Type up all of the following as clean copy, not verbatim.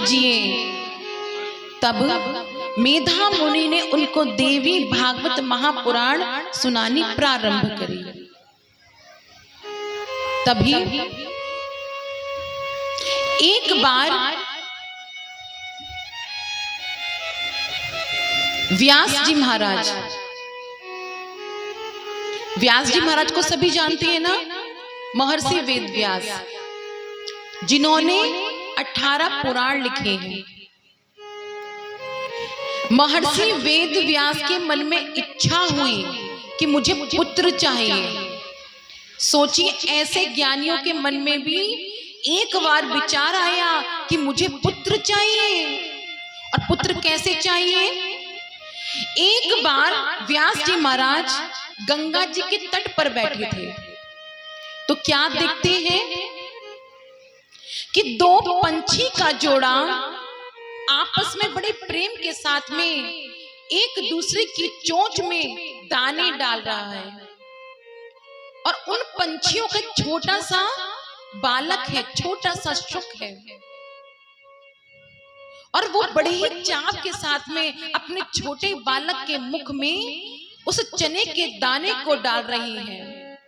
जिए। तब मेधा मुनि ने उनको देवी भागवत महापुराण सुनानी प्रारंभ करी। तभी एक बार व्यास जी महाराज को सभी जानते हैं ना, महर्षि वेद व्यास, जिन्होंने 18 पुराण लिखे हैं। महर्षि वेद व्यास के मन में इच्छा हुई कि मुझे पुत्र चाहिए। सोचिए, ऐसे ज्ञानियों के मन में भी एक बार विचार आया कि मुझे पुत्र चाहिए। और पुत्र कैसे चाहिए? एक बार व्यास जी महाराज गंगा जी के तट पर बैठे थे, तो क्या देखते हैं कि दो पंछी का जोड़ा आपस में बड़े प्रेम के साथ में एक दूसरे की चोंच में दाने डाल रहा है। और उन पंछियों का छोटा सा बालक है, छोटा सा शुक है, और वो बड़े ही चाव के साथ में अपने छोटे बालक के मुख में उस चने के दाने को डाल रही हैं,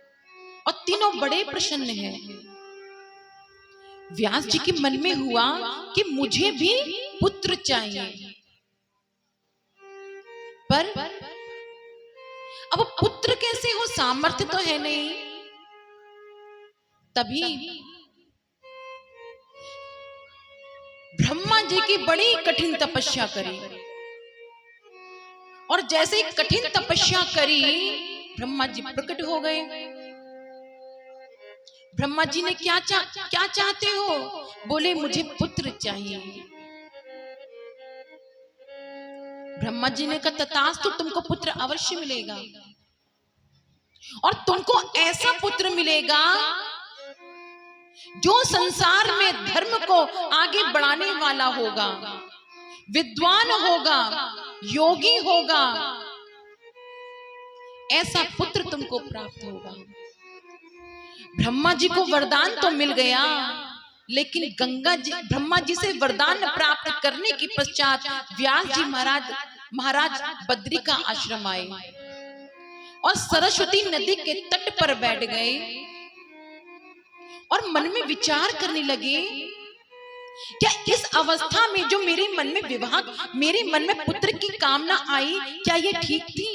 और तीनों बड़े प्रसन्न हैं। व्यास जी के मन में हुआ कि मुझे भी पुत्र चाहिए, पर अब पुत्र कैसे हो, सामर्थ्य तो है नहीं। तभी ब्रह्मा जी की बड़ी कठिन तपस्या करी, और जैसे कठिन तपस्या करी ब्रह्मा जी प्रकट हो गए। ब्रह्मा जी ने क्या चाहते हो? बोले मुझे पुत्र चाहिए। ब्रह्मा जी ने कहा तथास्तु, तुमको पुत्र अवश्य मिलेगा, और तुमको ऐसा पुत्र मिलेगा जो संसार में धर्म को आगे बढ़ाने वाला होगा, विद्वान होगा, योगी होगा, ऐसा पुत्र तुमको प्राप्त होगा। ब्रह्मा जी को वरदान तो मिल गया, लेकिन ब्रह्मा जी से वरदान प्राप्त करने के पश्चात व्यास जी महाराज बद्री का आश्रम आए और सरस्वती नदी के तट पर बैठ गए और मन में विचार करने लगे, क्या इस अवस्था में जो मेरे मन में पुत्र की कामना आई, क्या ये ठीक थी?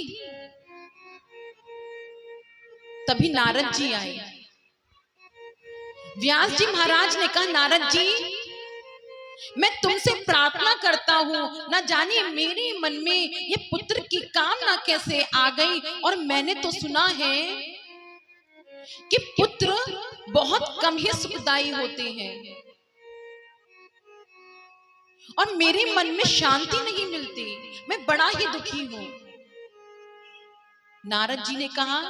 तभी नारद जी आए। व्यास जी महाराज ने कहा, नारद जी, मैं तुमसे प्रार्थना करता हूँ, न जाने मेरे मन में ये पुत्र की कामना कैसे आ गई। और मैंने तो सुना है कि पुत्र बहुत कम ही सुखदायी होते हैं, और मेरे मन में शांति नहीं मिलती, मैं बड़ा ही दुखी हूं। नारद जी ने कहा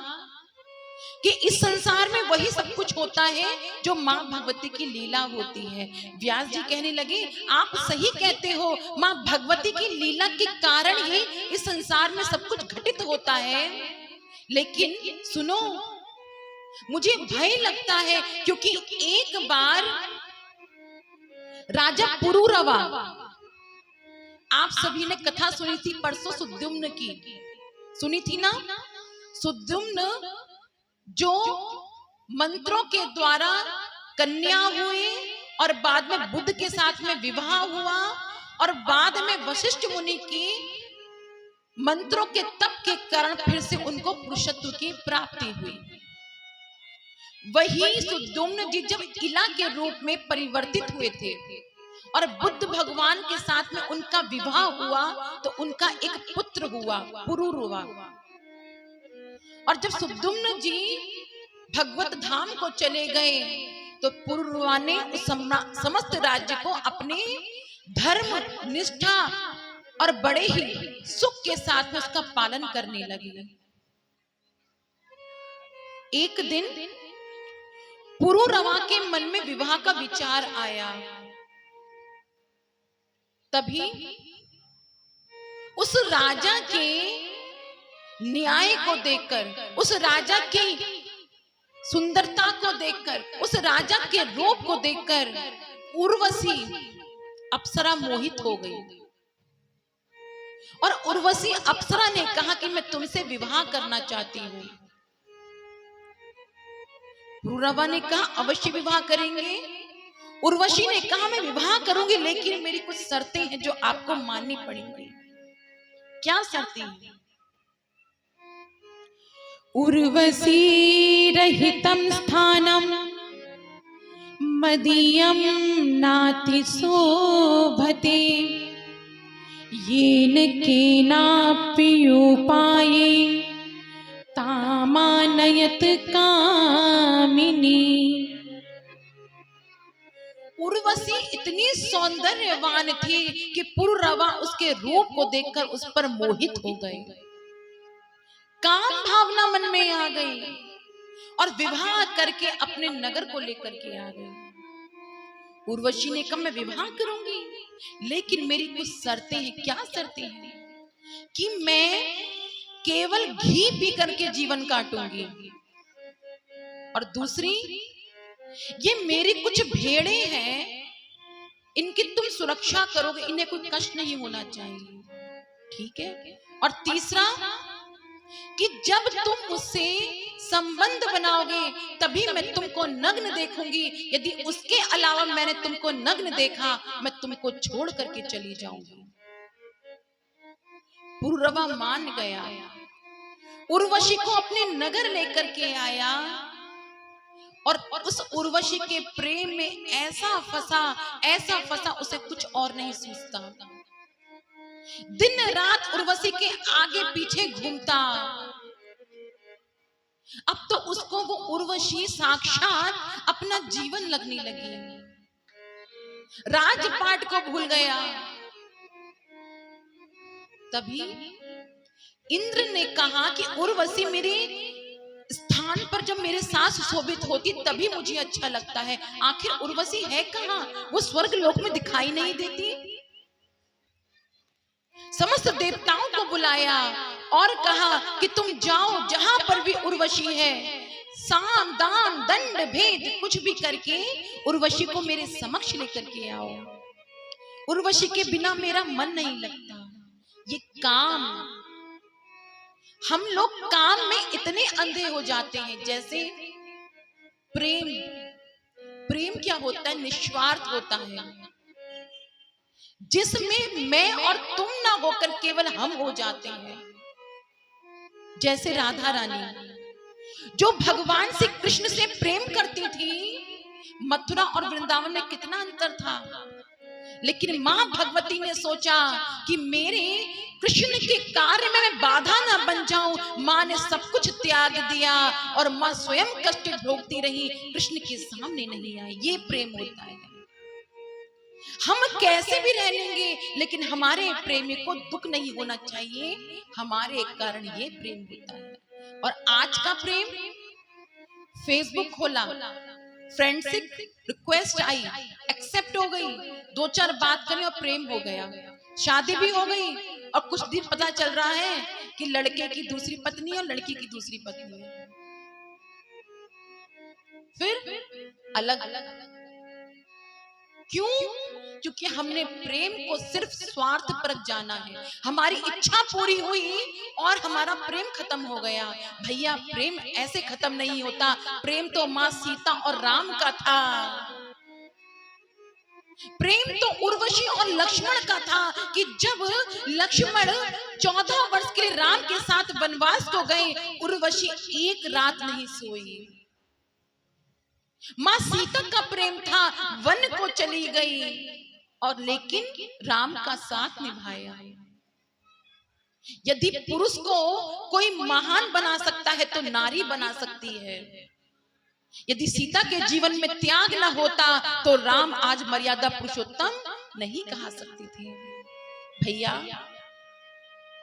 कि इस संसार में वही सब कुछ होता है जो मां भगवती की लीला होती है। व्यास जी कहने लगे, आप सही कहते हो, मां भगवती की लीला के कारण ही इस संसार में सब कुछ घटित होता है। लेकिन सुनो, मुझे भय लगता है, क्योंकि एक बार राजा पुरुरवा, आप सभी ने कथा सुनी थी परसों सुद्युम्न की, सुनी थी ना? सुद्युम्न जो मंत्रों के द्वारा कन्या हुए और बाद में बुद्ध के साथ में विवाह हुआ, और बाद में वशिष्ठ मुनि की मंत्रों के तप के कारण फिर से उनको पुरुषत्व की प्राप्ति हुई। वही सुद्युम्न जी जब इला के रूप में परिवर्तित हुए थे और बुद्ध भगवान के साथ में उनका विवाह हुआ, तो उनका एक पुत्र हुआ, पुरुरवा। और जब सुद्युम्न जी भगवत धाम को चले गए, तो पुरुरवा ने उस समस्त राज्य को अपने धर्म, निष्ठा और बड़े ही सुख के साथ में उसका पालन करने लगे। एक दिन पुरुरवा के मन में विवाह का विचार आया। तभी उस राजा के न्याय को देखकर, उस राजा की सुंदरता को देखकर, उस राजा के रूप को देखकर उर्वशी अप्सरा मोहित हो गई और उर्वशी अप्सरा ने कहा कि मैं तुमसे विवाह करना चाहती हूं। पुरुरवा ने कहा अवश्य विवाह करेंगे। उर्वशी ने कहा मैं विवाह करूंगी, लेकिन मेरी कुछ शर्तें हैं जो आपको माननी पड़ेंगी। क्या शर्तें? उर्वशी रहितं स्थानं मदीयं नाति शोभते येन केनापि उपायेन तामानयत कामिनी। उर्वशी इतनी सौंदर्यवान थी कि पुरुरवा उसके रूप को देखकर उस पर मोहित हो गए। काम भावना मन में आ गई और विवाह करके अपने नगर को लेकर के आ गई। उर्वशी ने कहा मैं विवाह करूंगी, लेकिन मेरी कुछ शर्तें हैं। क्या शर्तें हैं? कि मैं केवल घी पी करके जीवन काटूंगी, और दूसरी, ये मेरी कुछ भेड़े हैं, इनकी तुम सुरक्षा करोगे, इन्हें कोई कष्ट नहीं होना चाहिए, ठीक है? और तीसरा, कि जब तुम मुझसे संबंध बनाओगे तभी मैं तुमको नग्न देखूंगी, यदि उसके अलावा मैंने तुमको नग्न देखा मैं तुमको छोड़ करके चली जाऊंगी। पुरुरवा मान गया, उर्वशी को अपने नगर लेकर के आया और उस उर्वशी के प्रेम में ऐसा फंसा उसे कुछ और नहीं सूझता। दिन रात उर्वशी के आगे पीछे घूमता। अब तो उसको वो उर्वशी साक्षात अपना जीवन लगने लगी, राजपाट को भूल गया। तभी इंद्र ने कहा कि उर्वशी मेरे स्थान पर जब मेरे साथ सुशोभित होती तभी मुझे अच्छा लगता है। आखिर उर्वशी है कहां? वो स्वर्ग लोक में दिखाई नहीं देती। समस्त देवताओं को बुलाया और कहा कि तुम जाओ, जहां पर भी उर्वशी है, साम दाम दंड भेद कुछ भी करके उर्वशी को मेरे समक्ष लेकर के आओ। उर्वशी के बिना मेरा मन नहीं लगता। ये काम, हम लोग काम में इतने अंधे हो जाते हैं। जैसे प्रेम क्या होता है? निस्वार्थ होता है, जिसमें मैं और तुम ना होकर केवल हम हो जाते हैं। जैसे राधा रानी जो भगवान श्री कृष्ण से प्रेम करती थी, मथुरा और वृंदावन में कितना अंतर था, लेकिन मां भगवती ने सोचा कि मेरे कृष्ण के कार्य में मैं बाधा ना बन जाऊं। मां ने सब कुछ त्याग दिया और मां स्वयं कष्ट भोगती रही, कृष्ण के सामने नहीं आई। ये प्रेम होता है। हम कैसे भी रह लेंगे, लेकिन हमारे प्रेमी को दुख नहीं होना चाहिए, हमारे कारण ये प्रेम होता है। और आज का प्रेम, फेसबुक खोला, फ्रेंडशिप रिक्वेस्ट आई, एक्सेप्ट हो गई, 2-4 बात करें और प्रेम हो गया, शादी भी हो गई, और कुछ दिन पता चल रहा है कि लड़के की दूसरी पत्नी है और लड़की की दूसरी पत्नी है, फिर अलग। क्यों? क्योंकि हमने प्रेम को सिर्फ स्वार्थ पर जाना है। हमारी इच्छा पूरी हुई और हमारा प्रेम खत्म हो गया। भैया, प्रेम ऐसे खत्म नहीं होता। प्रेम तो मां सीता और राम का था, प्रेम तो उर्वशी और लक्ष्मण का था कि जब लक्ष्मण 14 वर्ष के लिए राम के साथ वनवास को गए, उर्वशी एक रात नहीं सोई। मां सीता का प्रेम था, वन को चली गई और लेकिन राम का साथ निभाया। यदि पुरुष को कोई महान बना सकता है तो नारी बना सकती है। यदि सीता के जीवन में त्याग न होता तो राम आज मर्यादा पुरुषोत्तम नहीं कहा सकती थी। भैया,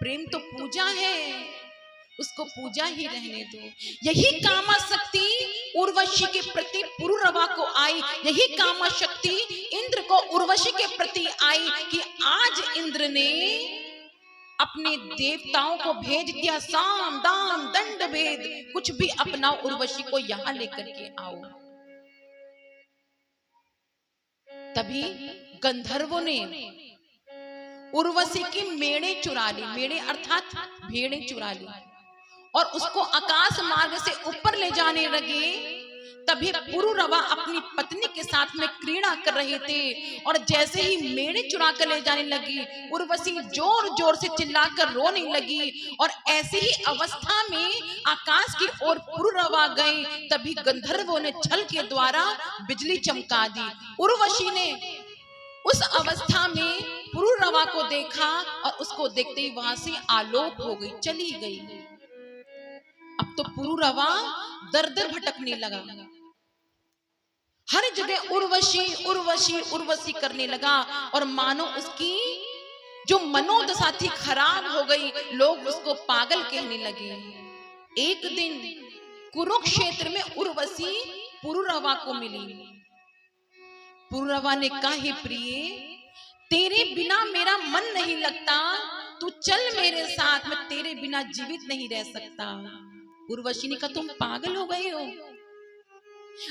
प्रेम तो पूजा है, उसको पूजा ही रहने दो। यही कामा शक्ति उर्वशी के प्रति पुरुरवा को आई, यही कामा शक्ति इंद्र को उर्वशी के प्रति आई कि आज इंद्र ने अपने देवताओं को भेज दिया, साम दाम दंड भेद कुछ भी अपना, उर्वशी को यहां लेकर के आओ। तभी गंधर्वों ने उर्वशी की मेढ़े चुरा ली, मेढ़े अर्थात भेड़ें चुरा ली और उसको आकाश मार्ग से ऊपर ले जाने लगे। तभी पुरुरवा अपनी पत्नी के साथ में क्रीड़ा कर रहे थे और जैसे ही मेढ़े चुरा कर ले जाने लगी, उर्वशी जोर जोर से चिल्लाकर रोने लगी और ऐसी ही अवस्था में आकाश की ओर पुरुरवा गए। तभी गंधर्वों ने छल के द्वारा बिजली चमका दी। उर्वशी ने उस अवस्था में पुरुरवा को देखा और उसको देखते ही वहां से आलोक हो गई, चली गई। अब तो पुरुरवा दर दर भटकने लगा, हर जगह उर्वशी उर्वशी उर्वशी करने लगा और मानो उसकी जो मनोदशा थी खराब हो गई, लोग उसको पागल कहने लगे। एक दिन कुरुक्षेत्र में उर्वशी पुरुरवा को मिली। पुरुरवा ने कहा, हे प्रिय, तेरे बिना मेरा मन नहीं लगता, तू चल मेरे साथ, मैं तेरे बिना जीवित नहीं रह सकता। उर्वशी ने कहा, तुम पागल हो गए हो?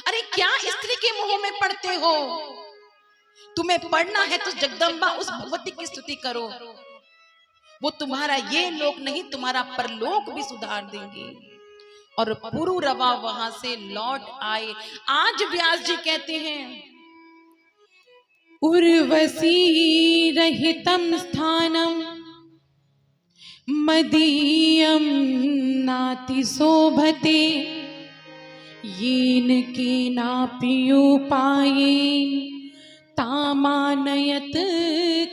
अरे क्या स्त्री के मुंह में पड़ते हो? तुम्हें पढ़ना है तो जगदम्बा उस भगवती की स्तुति करो, वो तुम्हारा ये लोक नहीं तुम्हारा परलोक भी सुधार देंगे। और पुरुरवा वहां से लौट आए। आज व्यास जी कहते हैं, उर्वशी रहितं स्थानं मदीयं नाति शोभते, येन केनापि उपायेन तामानयत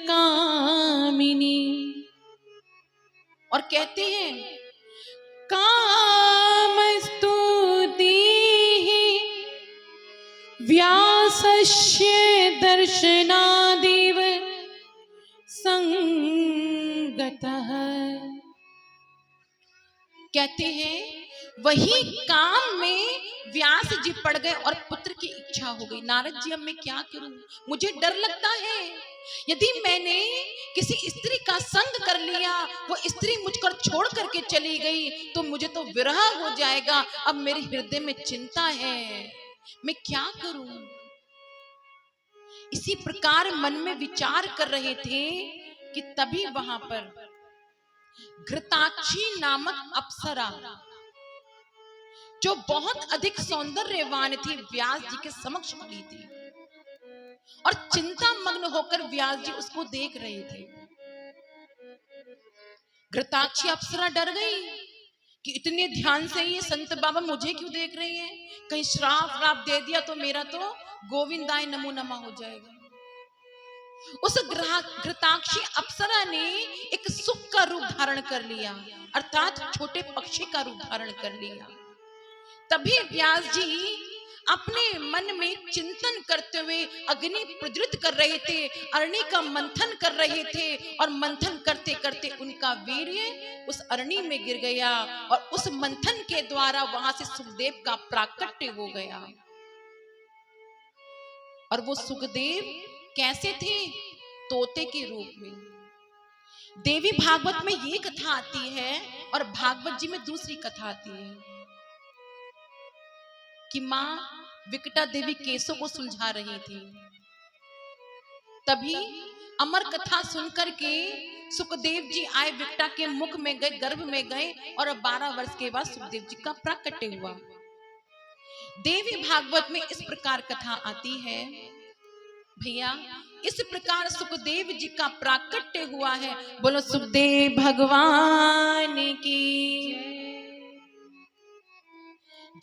कामिनी। और कहते हैं, कामस्तुतिः व्यासस्य दर्शनादेव संगतः। कहते हैं वही काम में व्यास जी पड़ गए और पुत्र की इच्छा हो गई। नारद जी, अब मैं क्या करूं? मुझे डर लगता है, यदि मैंने किसी स्त्री का संग कर लिया, वो स्त्री मुझको छोड़ करके चली गई, तो मुझे तो विरह हो जाएगा। अब मेरे हृदय में चिंता है, मैं क्या करूं? इसी प्रकार मन में विचार कर रहे थे कि तभी वहां पर घृताक्षी नामक अप्सरा, जो बहुत अधिक सौंदर्यवान थी, व्यास जी के समक्ष खड़ी थी और चिंता मग्न होकर व्यास जी उसको देख रहे थे। घृताक्षी अप्सरा डर गई कि इतने ध्यान से ये संत बाबा मुझे क्यों देख रहे हैं, कहीं श्राप व्राप दे दिया तो मेरा तो गोविंदाय नमो नमः हो जाएगा। उस घृताक्षी अप्सरा ने एक सुख का रूप धारण कर लिया, अर्थात छोटे पक्षी का रूप धारण कर लिया। तभी व्यास जी अपने मन में चिंतन करते हुए अग्नि प्रज्वलित कर रहे थे, अग्नि का मंथन कर रहे थे और मंथन करते करते उनका वीर्य उस अग्नि में गिर गया और उस मंथन के द्वारा वहां से सुखदेव का प्राकट्य हो गया। और वो सुखदेव कैसे थे? तोते के रूप में। देवी भागवत में ये कथा आती है और भागवत जी में दूसरी कथा आती है कि मां विकटा देवी केसों को सुलझा रही थी। तभी अमर कथा सुनकर के सुखदेव जी आए, विकटा के मुख में गए, गर्भ में गए और 12 वर्ष के बाद सुखदेव जी का प्राकट्य हुआ। देवी भागवत में इस प्रकार कथा आती है भैया, इस प्रकार सुखदेव जी का प्राकट्य हुआ है। बोलो सुखदेव भगवान की।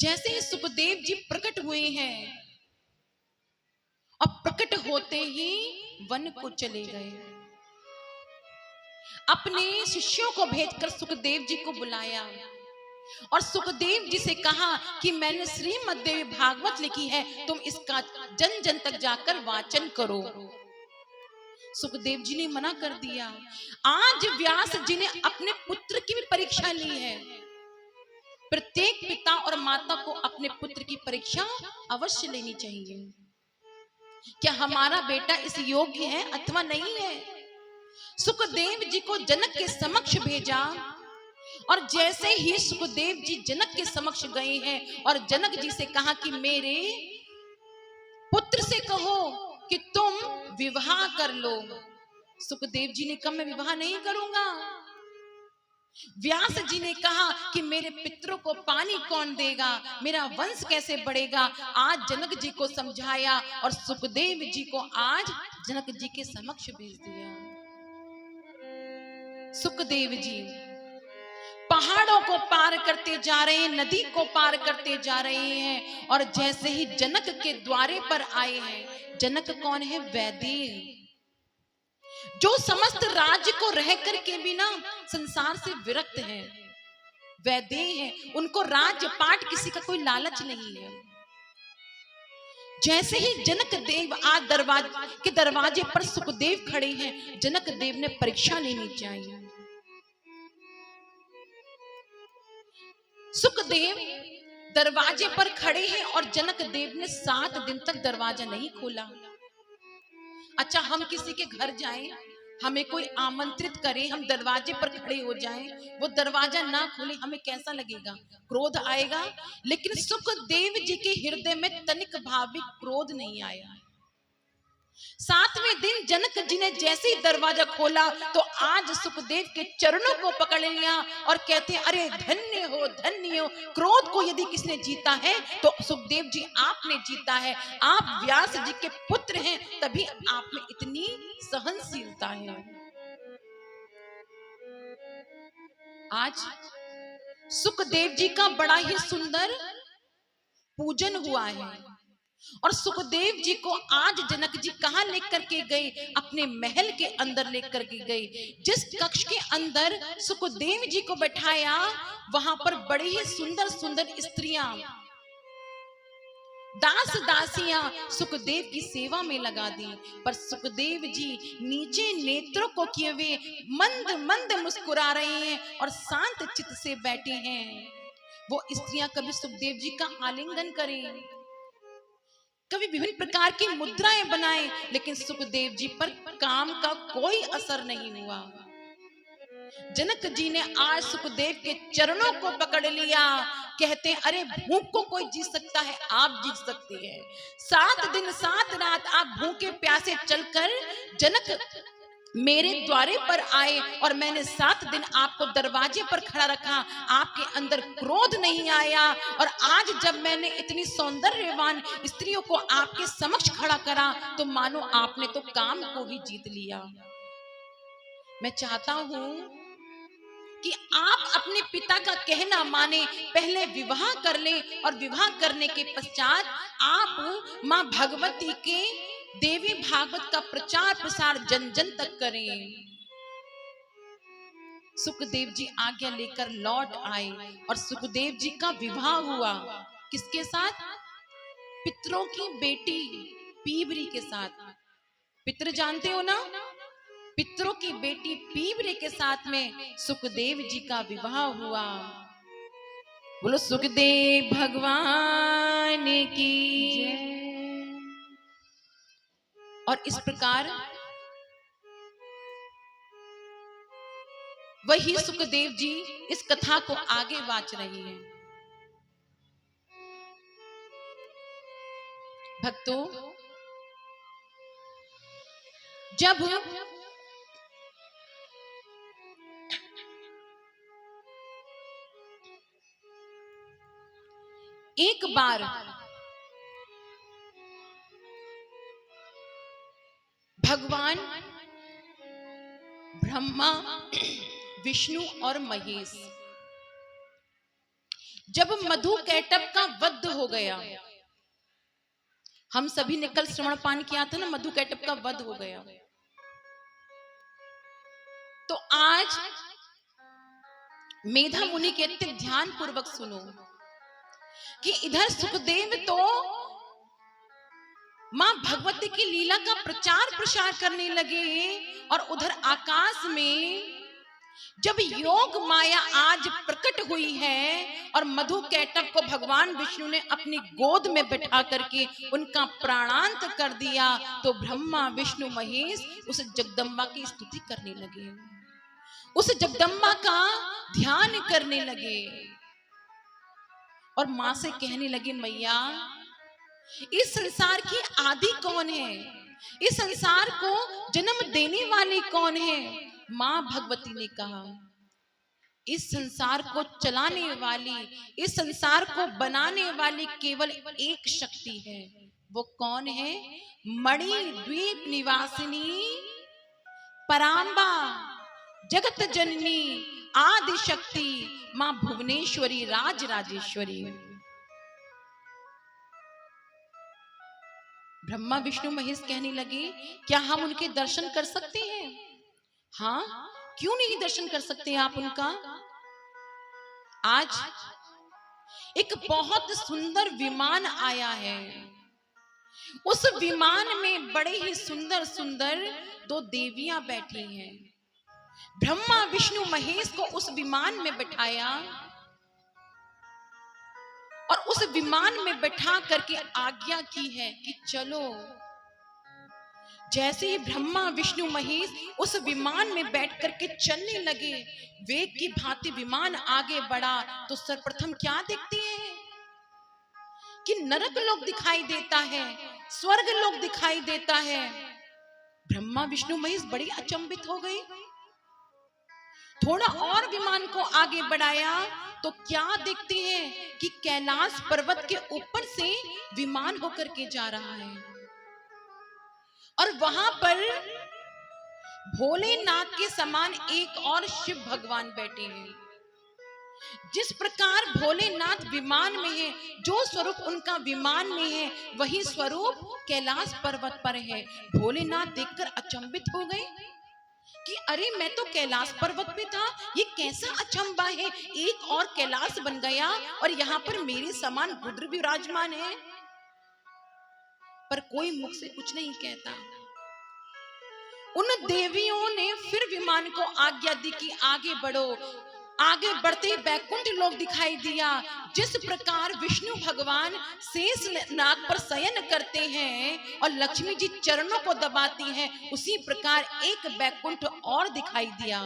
जैसे ही सुखदेव जी प्रकट हुए हैं और प्रकट होते ही वन को चले गए, अपने शिष्यों को भेजकर सुखदेव जी को बुलाया और सुखदेव जी से कहा कि मैंने श्रीमद्देवी भागवत लिखी है, तुम इसका जन जन तक जाकर वाचन करो। सुखदेव जी ने मना कर दिया। आज व्यास जी ने अपने पुत्र की भी परीक्षा ली है। प्रत्येक पिता और माता को अपने पुत्र की परीक्षा अवश्य लेनी चाहिए। क्या हमारा बेटा इस योग्य है अथवा नहीं है? सुखदेव जी को जनक के समक्ष भेजा और जैसे ही सुखदेव जी जनक के समक्ष गए हैं और जनक जी से कहा कि मेरे पुत्र से कहो कि तुम विवाह कर लो। सुखदेव जी ने कहा मैं विवाह नहीं करूंगा। व्यास जी ने कहा कि मेरे पितरों को पानी कौन देगा, मेरा वंश कैसे बढ़ेगा। आज जनक जी को समझाया और सुखदेव जी को आज जनक जी के समक्ष भेज दिया। सुखदेव जी पहाड़ों को पार करते जा रहे हैं, नदी को पार करते जा रहे हैं, और जैसे ही जनक के द्वारे पर आए हैं, जनक कौन है? वैदेह, जो समस्त राज्य को रह करके भी ना संसार से विरक्त है, वैदेह है, उनको राज्य पाट किसी का कोई लालच नहीं है। जैसे ही जनक देव आज दरवाजे के दरवाजे पर सुखदेव खड़े हैं, जनक देव ने परीक्षा लेनी चाहिए। सुखदेव दरवाजे पर खड़े हैं और जनक देव ने 7 दिन तक दरवाजा नहीं खोला। अच्छा, हम किसी के घर जाएं, हमें कोई आमंत्रित करे, हम दरवाजे पर खड़े हो जाएं, वो दरवाजा ना खोले, हमें कैसा लगेगा? क्रोध आएगा। लेकिन सुखदेव जी के हृदय में तनिक भाव क्रोध नहीं आया। 7वें दिन जनक जी ने जैसे ही दरवाजा खोला तो आज सुखदेव के चरणों को पकड़ लिया और कहते हैं, अरे धन्य हो, धन्य हो। क्रोध को यदि किसने जीता है तो सुखदेव जी आपने जीता है। आप व्यास जी के पुत्र हैं, तभी आप में इतनी सहनशीलता है। आज सुखदेव जी का बड़ा ही सुंदर पूजन हुआ है, और सुखदेव जी को आज जनक जी कहां लेकर के गए? अपने महल के अंदर लेकर के गए। जिस कक्ष के अंदर सुखदेव जी को बैठाया, वहां पर बड़ी ही सुंदर सुंदर स्त्रियां, दास दासियां सुखदेव की सेवा में लगा दी। पर सुखदेव जी नीचे नेत्रों को किए हुए मंद मंद मुस्कुरा रहे हैं और शांत चित्त से बैठे हैं। वो स्त्रियां कभी सुखदेव जी का आलिंगन करें, कभी विभिन्न प्रकार की मुद्राएं बनाए, लेकिन सुखदेव जी पर काम का कोई असर नहीं हुआ। जनक जी ने आज सुखदेव के चरणों को पकड़ लिया। कहते हैं, अरे भूख को कोई जी सकता है, आप जी सकते हैं। 7 दिन 7 रात आप भूखे प्यासे चलकर जनक मेरे द्वारे पर आए, और मैंने 7 दिन आपको दरवाजे पर खड़ा रखा, आपके अंदर क्रोध नहीं आया। और आज जब मैंने इतनी सौंदर्यवान स्त्रियों को आपके समक्ष खड़ा करा, तो मानो आपने तो काम को ही जीत लिया। मैं चाहता हूं कि आप अपने पिता का कहना माने, पहले विवाह कर लें, और विवाह करने के पश्चात आप मां भगवती के देवी भागवत का प्रचार प्रसार जन जन तक करें। सुखदेव जी आज्ञा लेकर लौट आए और सुखदेव जी का विवाह हुआ। किसके साथ? पितरों की बेटी पीबरी के साथ। पितर जानते हो ना? पितरों की बेटी पीबरी के साथ में सुखदेव जी का विवाह हुआ। बोलो सुखदेव भगवान की। और इस प्रकार वही सुखदेव जी इस कथा को आगे वाच रहे हैं। भक्तों, जब एक बार भगवान ब्रह्मा, विष्णु और महेश, जब मधु कैटभ का वध हो गया, हम सभी ने कल श्रवण पान किया था ना, मधु कैटभ का वध हो गया, तो आज मेधा मुनि कहते ध्यान पूर्वक सुनो कि इधर सुखदेव तो मां भगवती की लीला का प्रचार प्रसार करने लगे, और उधर आकाश में जब योग माया आज प्रकट हुई है और मधु कैटभ को भगवान विष्णु ने अपनी गोद में बैठा करके उनका प्राणांत कर दिया, तो ब्रह्मा विष्णु महेश उस जगदम्बा की स्तुति करने लगे, उस जगदम्बा का ध्यान करने लगे, और मां से कहने लगे, मैया इस संसार की आदि कौन है? इस संसार को जन्म देने वाली कौन है? मां भगवती ने कहा। इस संसार को चलाने वाली, इस संसार को बनाने वाली केवल एक शक्ति है। वो कौन है? मणिद्वीप निवासिनी परांबा, जगत जननी, आदि शक्ति, मां भुवनेश्वरी, राज राजेश्वरी। ब्रह्मा विष्णु महेश कहने लगे, क्या हम उनके दर्शन कर सकते हैं? हाँ, क्यों नहीं दर्शन कर सकते आप उनका? आज एक बहुत सुंदर विमान आया है। उस विमान में बड़े ही सुंदर सुंदर दो देवियां बैठी हैं। ब्रह्मा विष्णु महेश को उस विमान में बिठाया और उस विमान में बैठा करके आज्ञा की है कि चलो। जैसे ही ब्रह्मा विष्णु महेश उस विमान में बैठ करके चलने लगे, वेग की भांति विमान आगे बढ़ा, तो सर्वप्रथम क्या देखते हैं कि नरक लोक दिखाई देता है, स्वर्ग लोक दिखाई देता है। ब्रह्मा विष्णु महेश बड़ी अचंभित हो गए। थोड़ा और विमान को आगे बढ़ाया तो क्या देखते हैं कि कैलाश पर्वत के ऊपर से विमान होकर के जा रहा है और वहां पर भोलेनाथ के समान एक और शिव भगवान बैठे हैं। जिस प्रकार भोलेनाथ विमान में है, जो स्वरूप उनका विमान में है, वही स्वरूप कैलाश पर्वत पर है। भोलेनाथ देखकर अचंभित हो गए कि अरे, मैं तो कैलाश पर्वत पे था, ये कैसा अचंबा है, एक और कैलाश बन गया और यहाँ पर मेरे समान रुद्र विराजमान है। पर कोई मुख से कुछ नहीं कहता। उन देवियों ने फिर विमान को आज्ञा दी कि आगे बढ़ो। आगे बढ़ते बैकुंठ लोक दिखाई दिया। जिस प्रकार विष्णु भगवान शेष नाग पर शयन करते हैं और लक्ष्मी जी चरणों को दबाती हैं, उसी प्रकार एक बैकुंठ और दिखाई दिया।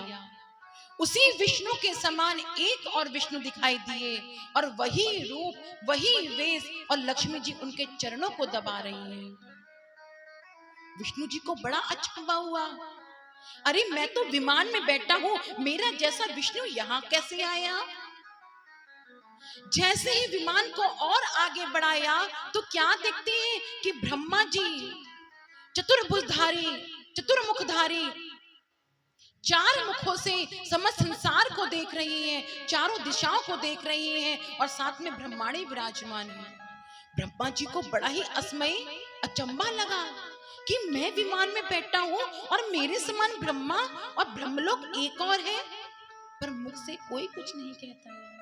उसी विष्णु के समान एक और विष्णु दिखाई दिए और वही रूप, वही वेश, और लक्ष्मी जी उनके चरणों को दबा रही हैं। विष्णु जी को बड़ा अचंभा हुआ। अरे, मैं तो विमान में बैठा हूं, मेरा जैसा विष्णु यहाँ कैसे आया? जैसे ही विमान को और आगे बढ़ाया तो क्या देखते हैं कि ब्रह्मा जी चतुर्भुजधारी, चतुर्मुखधारी, चार मुखों से समस्त संसार को देख रही हैं, चारों दिशाओं को देख रही हैं और साथ में ब्रह्मांड विराजमान है। ब्रह्मा जी को बड़ा ही असमय अचंबा लगा कि मैं विमान में बैठा हूं और मेरे समान ब्रह्मा और ब्रह्मलोक एक और है, पर मुख से कोई कुछ नहीं कहता है।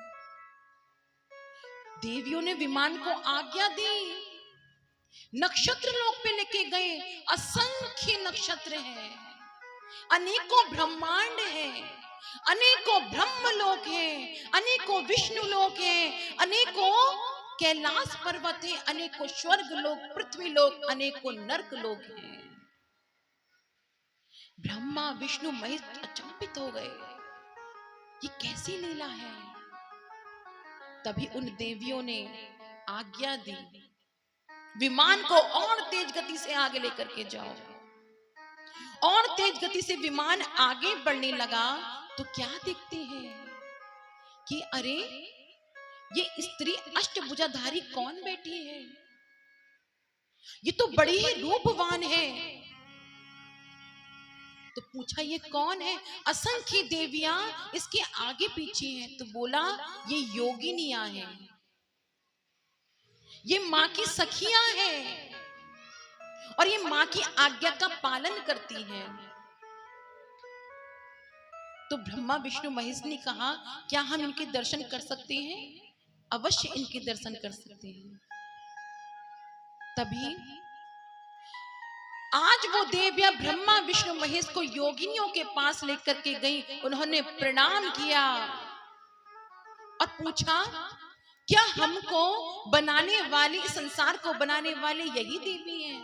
देवियों ने विमान को आज्ञा दी, नक्षत्र लोक पे लेके गए। असंख्य नक्षत्र हैं, अनेकों ब्रह्मांड हैं, अनेकों ब्रह्मलोक हैं, अनेकों विष्णु लोक हैं, अनेकों कैलाश पर्वत है, अनेकों स्वर्ग लोक, पृथ्वी लोक, अनेकों नरक लोक हैं। ब्रह्मा विष्णु महेश अचंभित हो गए, ये कैसी लीला है। तभी उन देवियों ने आज्ञा दी, विमान को और तेज गति से आगे लेकर के जाओ। और तेज गति से विमान आगे बढ़ने लगा तो क्या देखते हैं कि अरे, ये स्त्री अष्टभुजाधारी कौन बैठी है? ये तो बड़ी ही रूपवान है। तो पूछा, ये कौन है? असंख्य देवियां इसके आगे पीछे हैं। तो बोला, ये योगिनियां हैं, ये मां की सखियां हैं और ये मां की आज्ञा का पालन करती हैं। तो ब्रह्मा विष्णु महेश ने कहा, क्या हम इनके दर्शन कर सकते हैं? अवश्य इनके दर्शन कर सकते हैं। तभी आज वो देवियां ब्रह्मा विष्णु महेश को योगिनियों के पास लेकर के गई। उन्होंने प्रणाम किया और पूछा, क्या हमको बनाने वाली, संसार को बनाने वाले यही देवी हैं?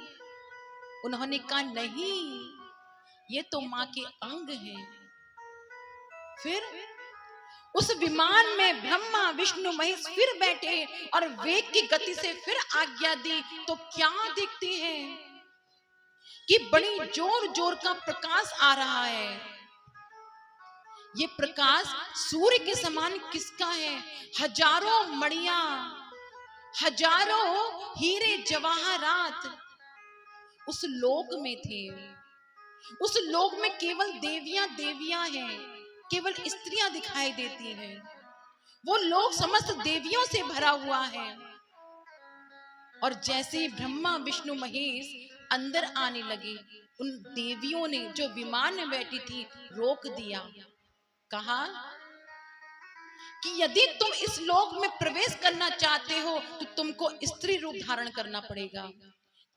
उन्होंने कहा, नहीं, ये तो मां के अंग हैं। फिर उस विमान में ब्रह्मा विष्णु महेश फिर बैठे और वेग की गति से फिर आज्ञा दी। तो क्या देखते हैं कि बड़ी जोर जोर का प्रकाश आ रहा है। ये प्रकाश सूर्य के समान किसका है? हजारों मणियां, हजारों हीरे जवाहरात उस लोक में थे। उस लोक में केवल देवियां देवियां हैं, केवल स्त्रियां दिखाई देती हैं। वो लोक समस्त देवियों से भरा हुआ है। और जैसे ही ब्रह्मा विष्णु महेश अंदर आने लगे, उन देवियों ने जो विमान में बैठी थी रोक दिया। कहा कि यदि तुम इस लोक में प्रवेश करना चाहते हो तो तुमको स्त्री रूप धारण करना पड़ेगा,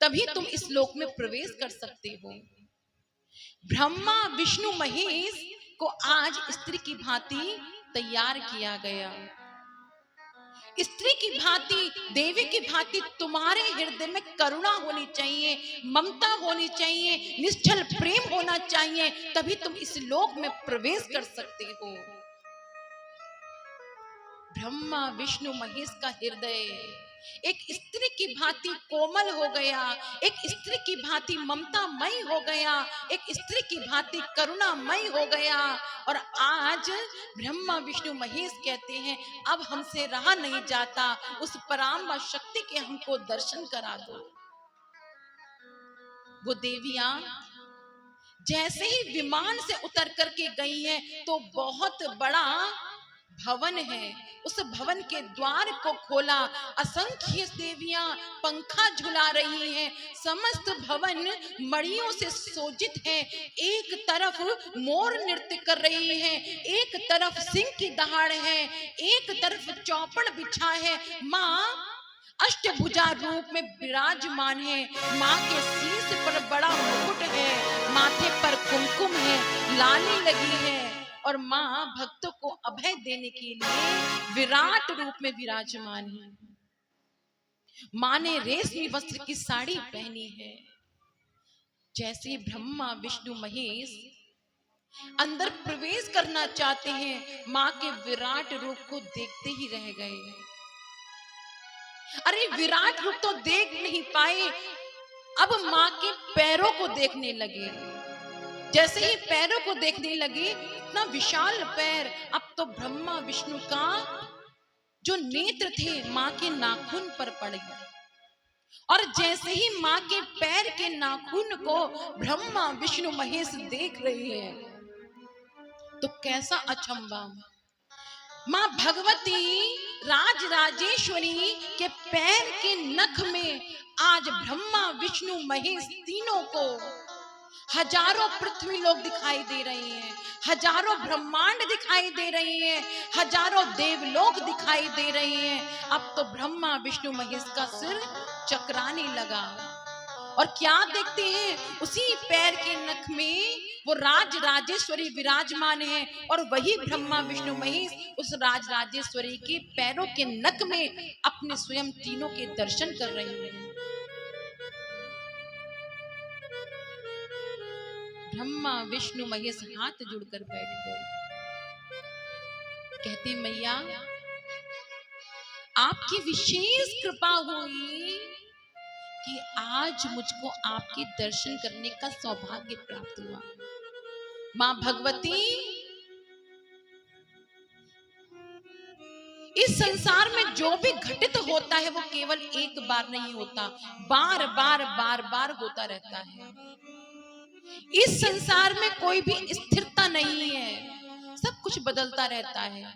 तभी तुम इस लोक में प्रवेश कर सकते हो। ब्रह्मा विष्णु महेश को आज स्त्री की भांति तैयार किया गया। स्त्री की भांति, देवी की भांति तुम्हारे हृदय में करुणा होनी चाहिए, ममता होनी चाहिए, निश्चल प्रेम होना चाहिए, तभी तुम इस लोक में प्रवेश कर सकते हो। ब्रह्मा विष्णु महेश का हृदय एक स्त्री की भांति कोमल हो गया, एक स्त्री की भांति ममतामय हो गया, एक स्त्री की भांति करुणामय हो गया। और आज ब्रह्मा विष्णु महेश कहते हैं अब हमसे रहा नहीं जाता, उस पराम्बा शक्ति के हमको दर्शन करा दो। वो देवियां जैसे ही विमान से उतर करके गई हैं तो बहुत बड़ा भवन है, उस भवन के द्वार को खोला, असंख्य देवियां पंखा झुला रही हैं। समस्त भवन मणियों से सोजित है। एक तरफ मोर नृत्य कर रही है, एक तरफ सिंह की दहाड़ है, एक तरफ चौपड़ बिछा है। माँ अष्टभुजा रूप में विराजमान है। माँ के शीश पर बड़ा मुकुट है, माथे पर कुमकुम है, लाली लगी है और माँ भक्तों को अभय देने के लिए विराट रूप में विराजमान है। माँ ने रेशमी वस्त्र की साड़ी पहनी है। जैसे ब्रह्मा विष्णु महेश अंदर प्रवेश करना चाहते हैं, माँ के विराट रूप को देखते ही रह गए। अरे विराट रूप तो देख नहीं पाए, अब माँ के पैरों को देखने लगे। जैसे ही पैरों को देखने लगे, इतना विशाल पैर, अब तो ब्रह्मा विष्णु का जो नेत्र थे माँ के नाखून पर पड़ गए। और जैसे ही माँ के पैर के नाखून को ब्रह्मा विष्णु महेश देख रहे हैं तो कैसा अचंभा। माँ भगवती राज राजेश्वरी के पैर के नख में आज ब्रह्मा विष्णु महेश तीनों को हजारों पृथ्वी लोग दिखाई दे रहे हैं, हजारों ब्रह्मांड दिखाई दे रहे हैं, हजारों देवलोक दिखाई दे रहे हैं। अब तो ब्रह्मा विष्णु महेश का सिर चकराने लगा। और क्या देखते हैं, उसी पैर के नख में वो राज राजेश्वरी विराजमान है और वही ब्रह्मा विष्णु महेश उस राज राजेश्वरी के पैरों के नख में अपने स्वयं तीनों के दर्शन कर रहे हैं। ब्रह्मा विष्णु महेश हाथ जुड़कर बैठ गए। कहते मैया आपकी विशेष कृपा हुई कि आज मुझको आपके दर्शन करने का सौभाग्य प्राप्त हुआ। मां भगवती, इस संसार में जो भी घटित होता है वो केवल एक बार नहीं होता, बार बार बार बार होता रहता है। इस संसार में कोई भी स्थिरता नहीं है, सब कुछ बदलता रहता है।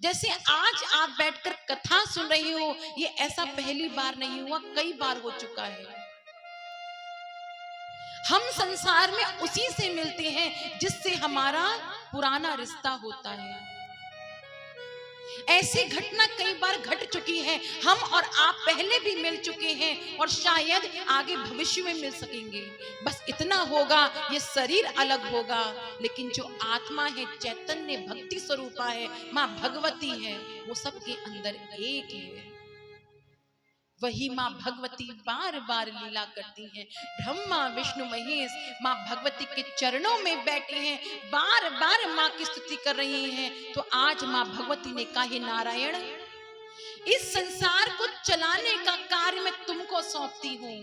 जैसे आज आप बैठकर कथा सुन रही हो, ये ऐसा पहली बार नहीं हुआ, कई बार हो चुका है। हम संसार में उसी से मिलते हैं जिससे हमारा पुराना रिश्ता होता है। ऐसी घटना कई बार घट चुकी है, हम और आप पहले भी मिल चुके हैं और शायद आगे भविष्य में मिल सकेंगे। बस इतना होगा, ये शरीर अलग होगा लेकिन जो आत्मा है, चैतन्य भक्ति स्वरूपा है, माँ भगवती है, वो सबके अंदर एक है। वही माँ भगवती बार बार लीला करती हैं। ब्रह्मा विष्णु महेश माँ भगवती के चरणों में बैठे हैं, बार बार माँ की स्तुति कर रही हैं। तो आज माँ भगवती ने कहा, हे नारायण, इस संसार को चलाने का कार्य मैं तुमको सौंपती हूँ।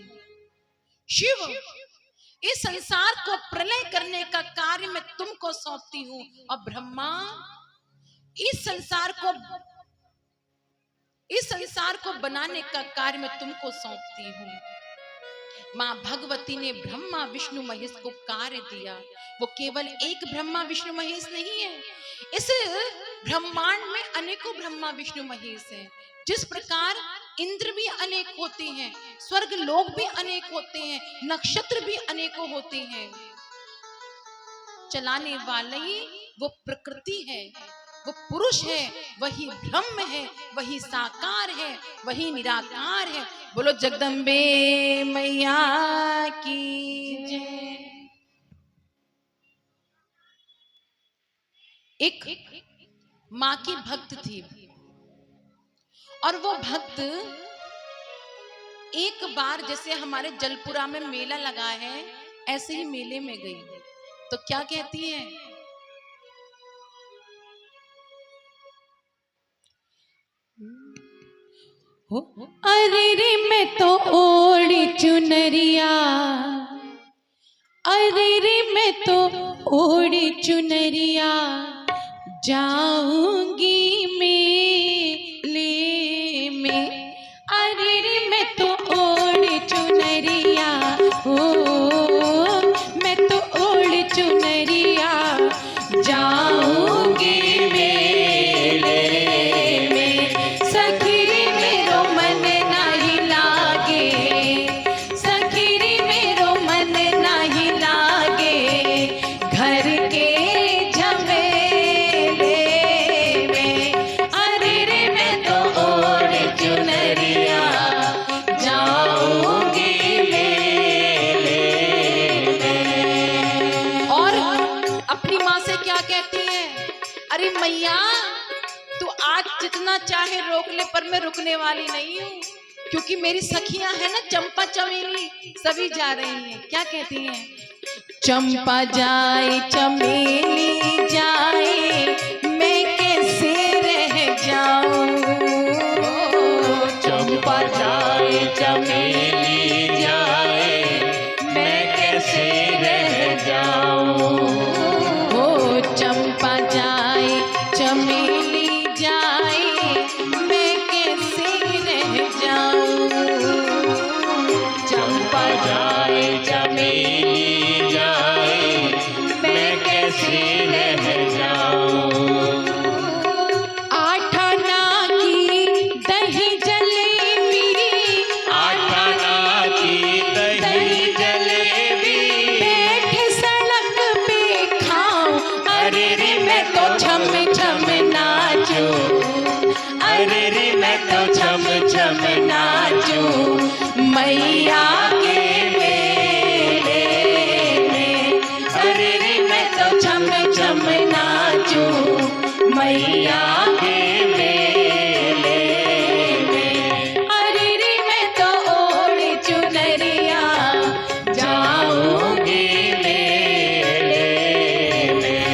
शिव, इस संसार को प्रलय करने का कार्य मैं तुमको सौंपती हूँ, और ब्रह्मा, इस संसार को बनाने का कार्य मैं तुमको सौंपती हूँ। माँ भगवती ने ब्रह्मा विष्णु महेश को कार्य दिया। वो केवल एक ब्रह्मा विष्णु महेश नहीं है, इस ब्रह्मांड में अनेकों ब्रह्मा विष्णु महेश हैं। जिस प्रकार इंद्र भी अनेक होते हैं, स्वर्ग लोक भी अनेक होते हैं, नक्षत्र भी अनेकों होते हैं, चलाने वाले वो प्रकृति है, वो पुरुष है, वही ब्रह्म है, वही साकार है, वही निराकार है। बोलो जगदम्बे मैया की जय। एक माँ की भक्त थी, और वो भक्त एक बार, जैसे हमारे जलपुरा में मेला लगा है, ऐसे ही मेले में गई, तो क्या कहती है, अरे रे मैं तो ओढ़ी चुनरिया, अरे रे मैं तो ओढ़ी चुनरिया, जाऊंगी मेले में। अरे रे मैं तो ओढ़ी चुनरिया, ओ मैं तो ओढ़ी चुनरिया, जाऊंगी मेले में। सखीरी मेरो मन नहीं लागे, सखीरी मेरो मन नहीं लागे, घर के झमेले में। अरे रे मैं तो ओढ़ चुनरिया, जाऊंगी मेले में। और अपनी माँ से क्या कहती है, अरे मैया तू आज जितना चाहे रोक ले, पर मैं रुकने वाली नहीं हूँ, क्योंकि मेरी सखियां है ना चंपा चमेली, सभी जा रही हैं। क्या कहती हैं, चंपा जाए चमेली जाए, मैं कैसे रह जाऊं। चंपा जाए चमेली जाए, मैं कैसे रह जाऊं। ओ चंपा जाए चमेली जाए, मैं कैसे रह जाऊं। चंपा जाए चमेली जाए, मैं कैसे रह जाऊं। आठाना की दही जलेबी, आठाना की दही जलेबी, बैठे सड़क पे खाऊं। अरे रे मैं तो छम छम नाचूं, अरे रे मैं तो छम छम नाचूं, मैया के मेले में। अरे रे मैं तो छम छम नाचूं, मैया के मेले में। अरे रे मैं तो ओढ़ी चुनरिया, जाऊंगी मेले में।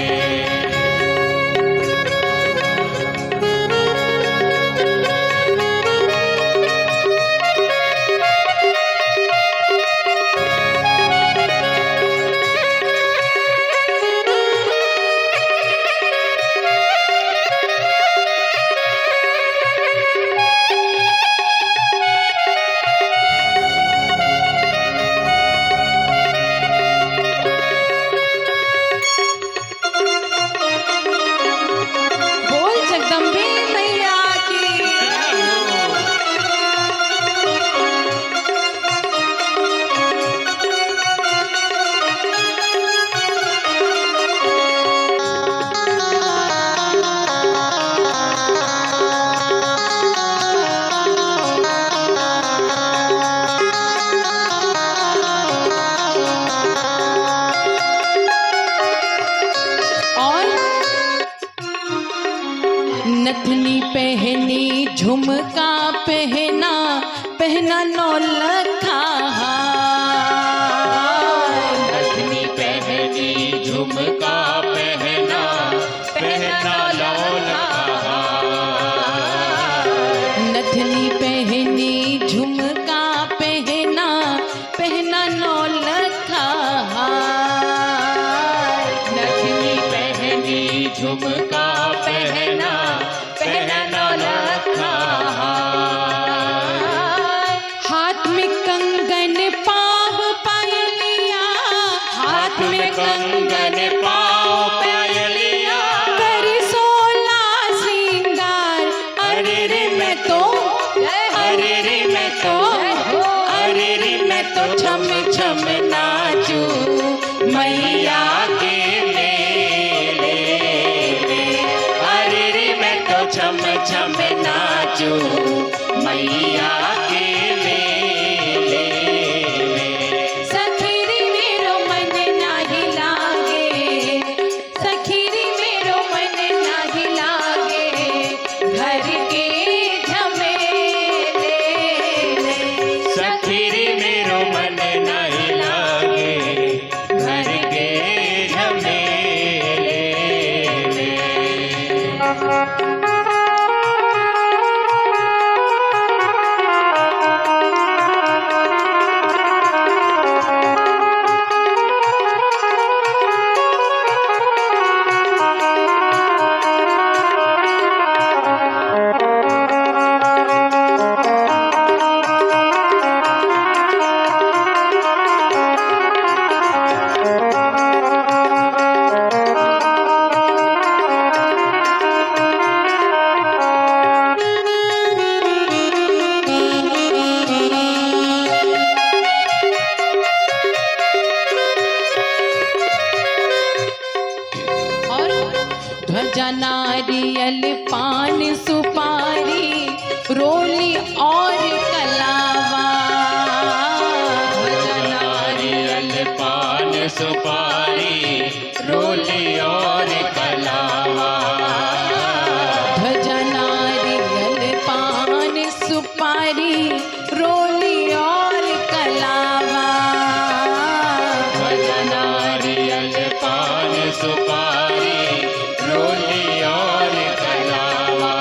बोल जगदम्बे मैया की। और नथनी पहनी, झुमका पहना, पहना नौलखा हार। नथनी पहनी, झुमका पहना, पहना नौलखा हार। नथनी पहनी, झुमका पहना, पहना नौलखा झुमका पहना पहना रखा, हाथ में कंगन पाव पायलिया, हाथ में कंगन पाँव पायलिया, कर 16 श्रृंगार। अरे रे मैं तो, अरे रे मैं तो, अरे रे मैं तो छम छम नाचू मैया के मेले में। अरे रे मैं तो छम छम नाचू मैया के मेले में। सखीरी मेरो मन नाही लागे, सखीरी मेरो मन नाही लागे, घर के झमेले में। सखीरी मेरो मन नहीं लागे, घर के झमेले में। ध्वजा नारियल पान सुपारी रोली और कलावा, ध्वजा नारियल पान सुपारी रोली और कलावा, ध्वजा नारियल पान सुपारी रोली और कलावा, ध्वजा नारियल पान सुपारी रोली और कलावा,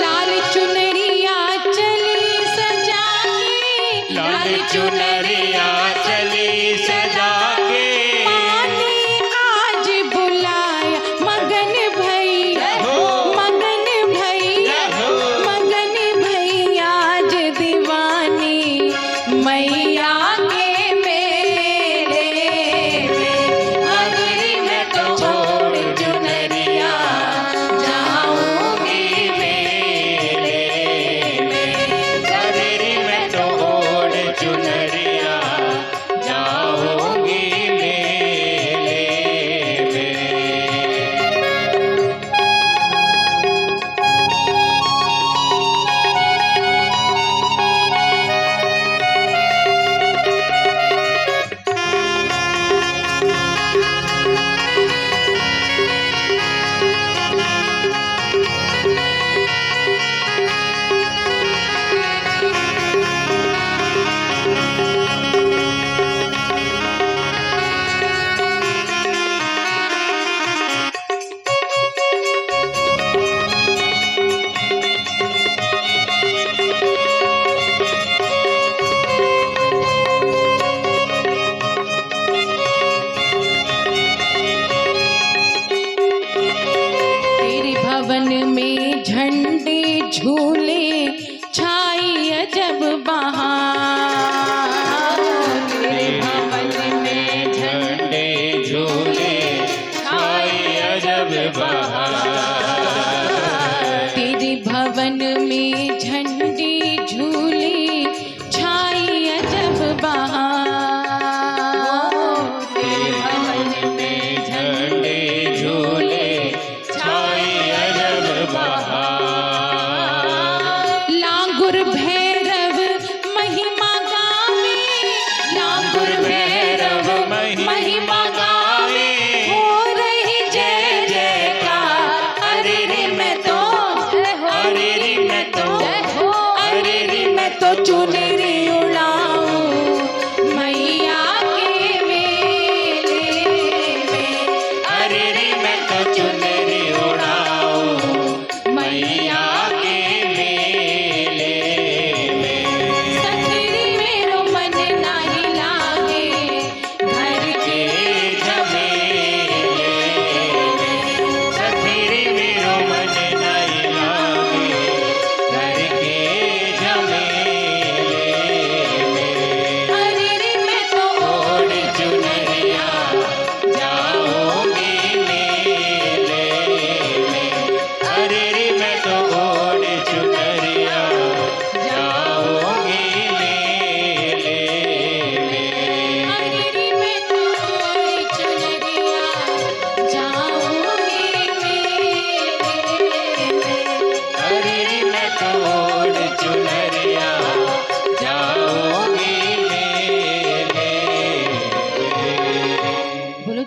लाल चुनरिया चली सजा के, लाल चुनरिया चली सजा के, पानी आज बुलाया मगन भैया, मगन भैया, मगन भैया आज दीवानी मैया के मेले में। अरे मैं तो छोड़ चुनरिया जाऊंगी मेले में। अरे मैं तो ओढ़ चुनरिया जाऊंगी मेले में। तेरे भवन में झंडे झूले छाई अजब बहार, तेरे भवन में झंडे झूले छाई अजब बहार, तेरे भवन में झंडे झूले छाई अजब बहार, तेरे भवन में झंडे झूले छाई अजब बहार, लांगुर भैरव महिमा गावे, लांगुर भैरव महिमा गावे, हो रही जय जयकार। अरे रे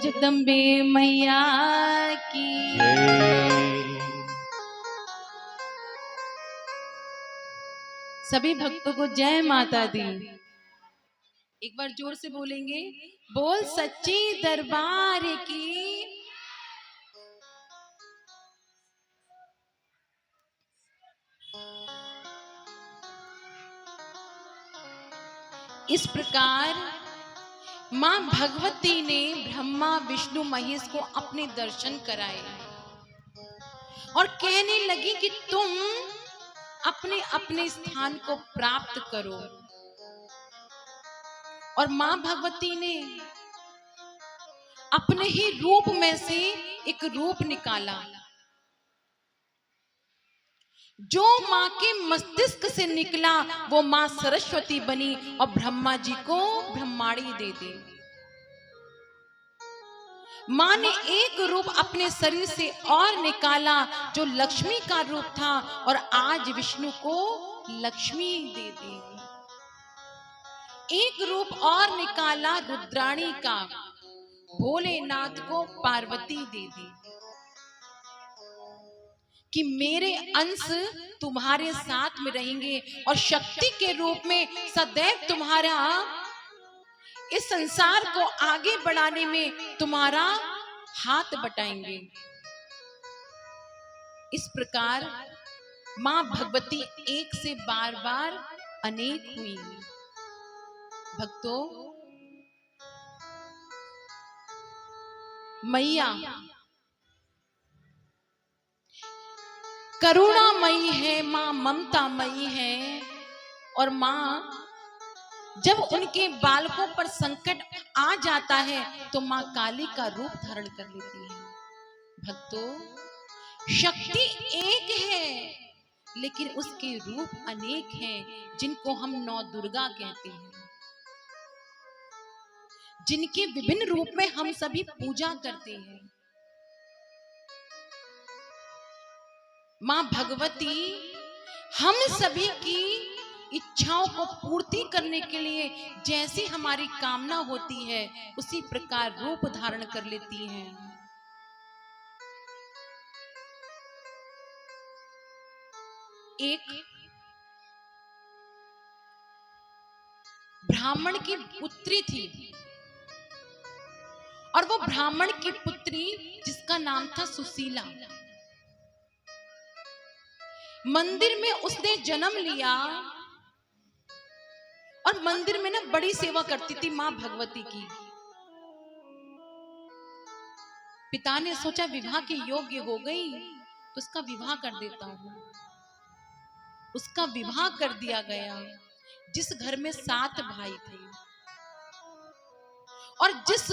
जगदम्बे मैया की। सभी भक्तों को जय माता दी। एक बार जोर से बोलेंगे, बोल सच्ची दरबार की। इस प्रकार मां भगवती ने ब्रह्मा विष्णु महेश को अपने दर्शन कराए और कहने लगी कि तुम अपने अपने स्थान को प्राप्त करो। और मां भगवती ने अपने ही रूप में से एक रूप निकाला जो मां के मस्तिष्क से निकला, वो मां सरस्वती बनी और ब्रह्मा जी को ब्रह्माणी दे दी। मां ने एक रूप अपने शरीर से और निकाला जो लक्ष्मी का रूप था, और आज विष्णु को लक्ष्मी दे दी। एक रूप और निकाला रुद्राणी का, भोलेनाथ को पार्वती दे दी कि मेरे अंश तुम्हारे साथ में रहेंगे और शक्ति के रूप में सदैव तुम्हारा इस संसार को आगे बढ़ाने में तुम्हारा हाथ बटाएंगे। इस प्रकार मां भगवती एक से बार बार अनेक हुई। भक्तों, मैया करुणामयी है, मां ममतामयी है, और मां जब उनके बालकों पर संकट आ जाता है तो मां काली का रूप धारण कर लेती है। भक्तों, शक्ति एक है लेकिन उसके रूप अनेक हैं, जिनको हम नौ दुर्गा कहते हैं, जिनके विभिन्न रूप में हम सभी पूजा करते हैं। मां भगवती हम सभी की इच्छाओं को पूर्ति करने के लिए जैसी हमारी कामना होती है उसी प्रकार रूप धारण कर लेती हैं। एक ब्राह्मण की पुत्री थी, और वो ब्राह्मण की पुत्री जिसका नाम था सुशीला। मंदिर में उसने जन्म लिया और मंदिर में ना बड़ी सेवा करती थी मां भगवती की। पिता ने सोचा विवाह के योग्य हो गई तो उसका विवाह कर देता हूं। उसका विवाह कर दिया गया। जिस घर में 7 भाई थे और जिस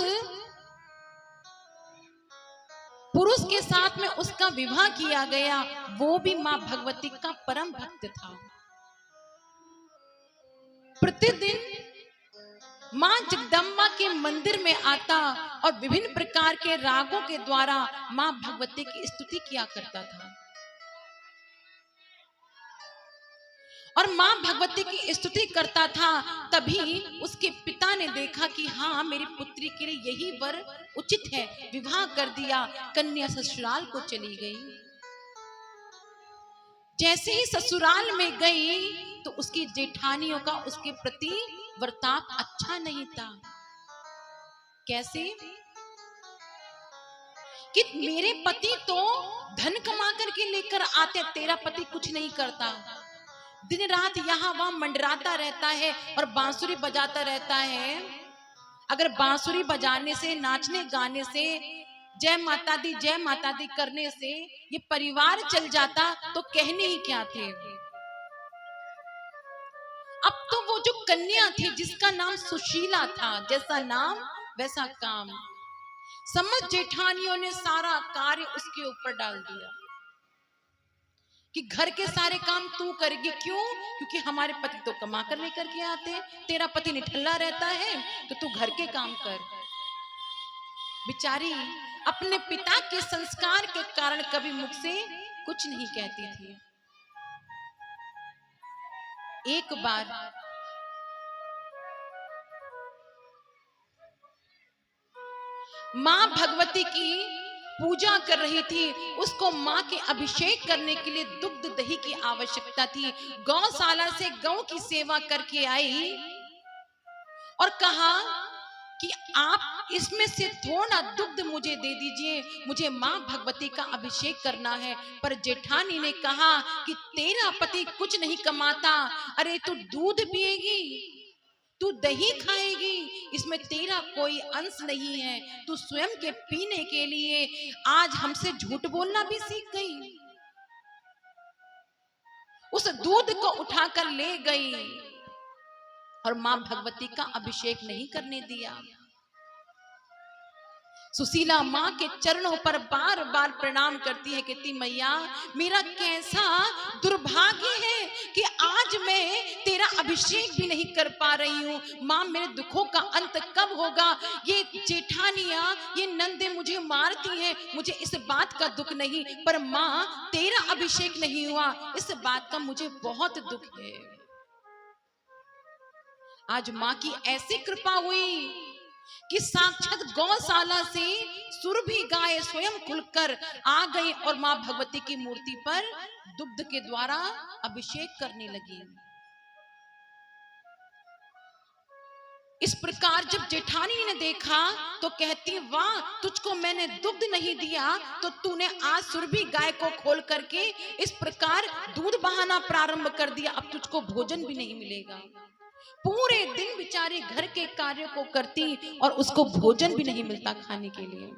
पुरुष के साथ में उसका विवाह किया गया वो भी मां भगवती का परम भक्त था। प्रतिदिन मां जगदम्बा के मंदिर में आता और विभिन्न प्रकार के रागों के द्वारा मां भगवती की स्तुति किया करता था। और मां भगवती की स्तुति करता था, तभी उसके पिता ने देखा कि हाँ, मेरी पुत्री के लिए यही वर उचित है। विवाह कर दिया, कन्या ससुराल को चली गई। जैसे ही ससुराल में गई तो उसकी जेठानियों का उसके प्रति वर्ताव अच्छा नहीं था। कैसे कि मेरे पति तो धन कमा करके लेकर आते, तेरा पति कुछ नहीं करता, दिन रात यहाँ वहां मंडराता रहता है और बांसुरी बजाता रहता है। अगर बांसुरी बजाने से, नाचने गाने से, जय माता दी करने से ये परिवार चल जाता तो कहने ही क्या थे। अब तो वो जो कन्या थी जिसका नाम सुशीला था, जैसा नाम वैसा काम, समझ जेठानियों ने सारा कार्य उसके ऊपर डाल दिया कि घर के सारे काम तू करेगी। क्यों? क्योंकि हमारे पति तो कमा कर लेकर के आते हैं, तेरा पति निठल्ला रहता है तो तू घर के काम कर। बेचारी अपने पिता के संस्कार के कारण कभी मुख से कुछ नहीं कहती थी। एक बार माँ भगवती की पूजा कर रही थी, उसको माँ के अभिषेक करने के लिए दुग्ध दही की आवश्यकता थी। गौशाला से गौ की सेवा करके आई और कहा कि आप इसमें से थोड़ा दुग्ध मुझे दे दीजिए, मुझे माँ भगवती का अभिषेक करना है। पर जेठानी ने कहा कि तेरा पति कुछ नहीं कमाता, अरे तू दूध पिएगी, तू दही खाएगी, इसमें तेरा कोई अंश नहीं है, तू स्वयं के पीने के लिए आज हमसे झूठ बोलना भी सीख गई। उस दूध को उठाकर ले गई और मां भगवती का अभिषेक नहीं करने दिया। सुशीला मां के चरणों पर बार बार प्रणाम करती है, कहती मैया मेरा कैसा दुर्भाग्य है कि आज मैं तेरा अभिषेक भी नहीं कर पा रही हूँ। मां मेरे दुखों का अंत कब होगा? ये जेठानियां, ये नंदे मुझे मारती हैं, मुझे इस बात का दुख नहीं, पर मां तेरा अभिषेक नहीं हुआ, इस बात का मुझे बहुत दुख है। आज मां की ऐसी कृपा हुई कि साक्षात गौशाला से सुरभि गाय स्वयं खुलकर आ गई और मां भगवती की मूर्ति पर दुग्ध के द्वारा अभिषेक करने लगी। इस प्रकार जब जेठानी ने देखा तो कहती, वाह, तुझको मैंने दुग्ध नहीं दिया तो तूने आज सुरभि गाय को खोल करके इस प्रकार दूध बहाना प्रारंभ कर दिया, अब तुझको भोजन भी नहीं मिलेगा। पूरे दिन बेचारे घर के कार्यों को करती और उसको भोजन भी नहीं मिलता खाने के लिए।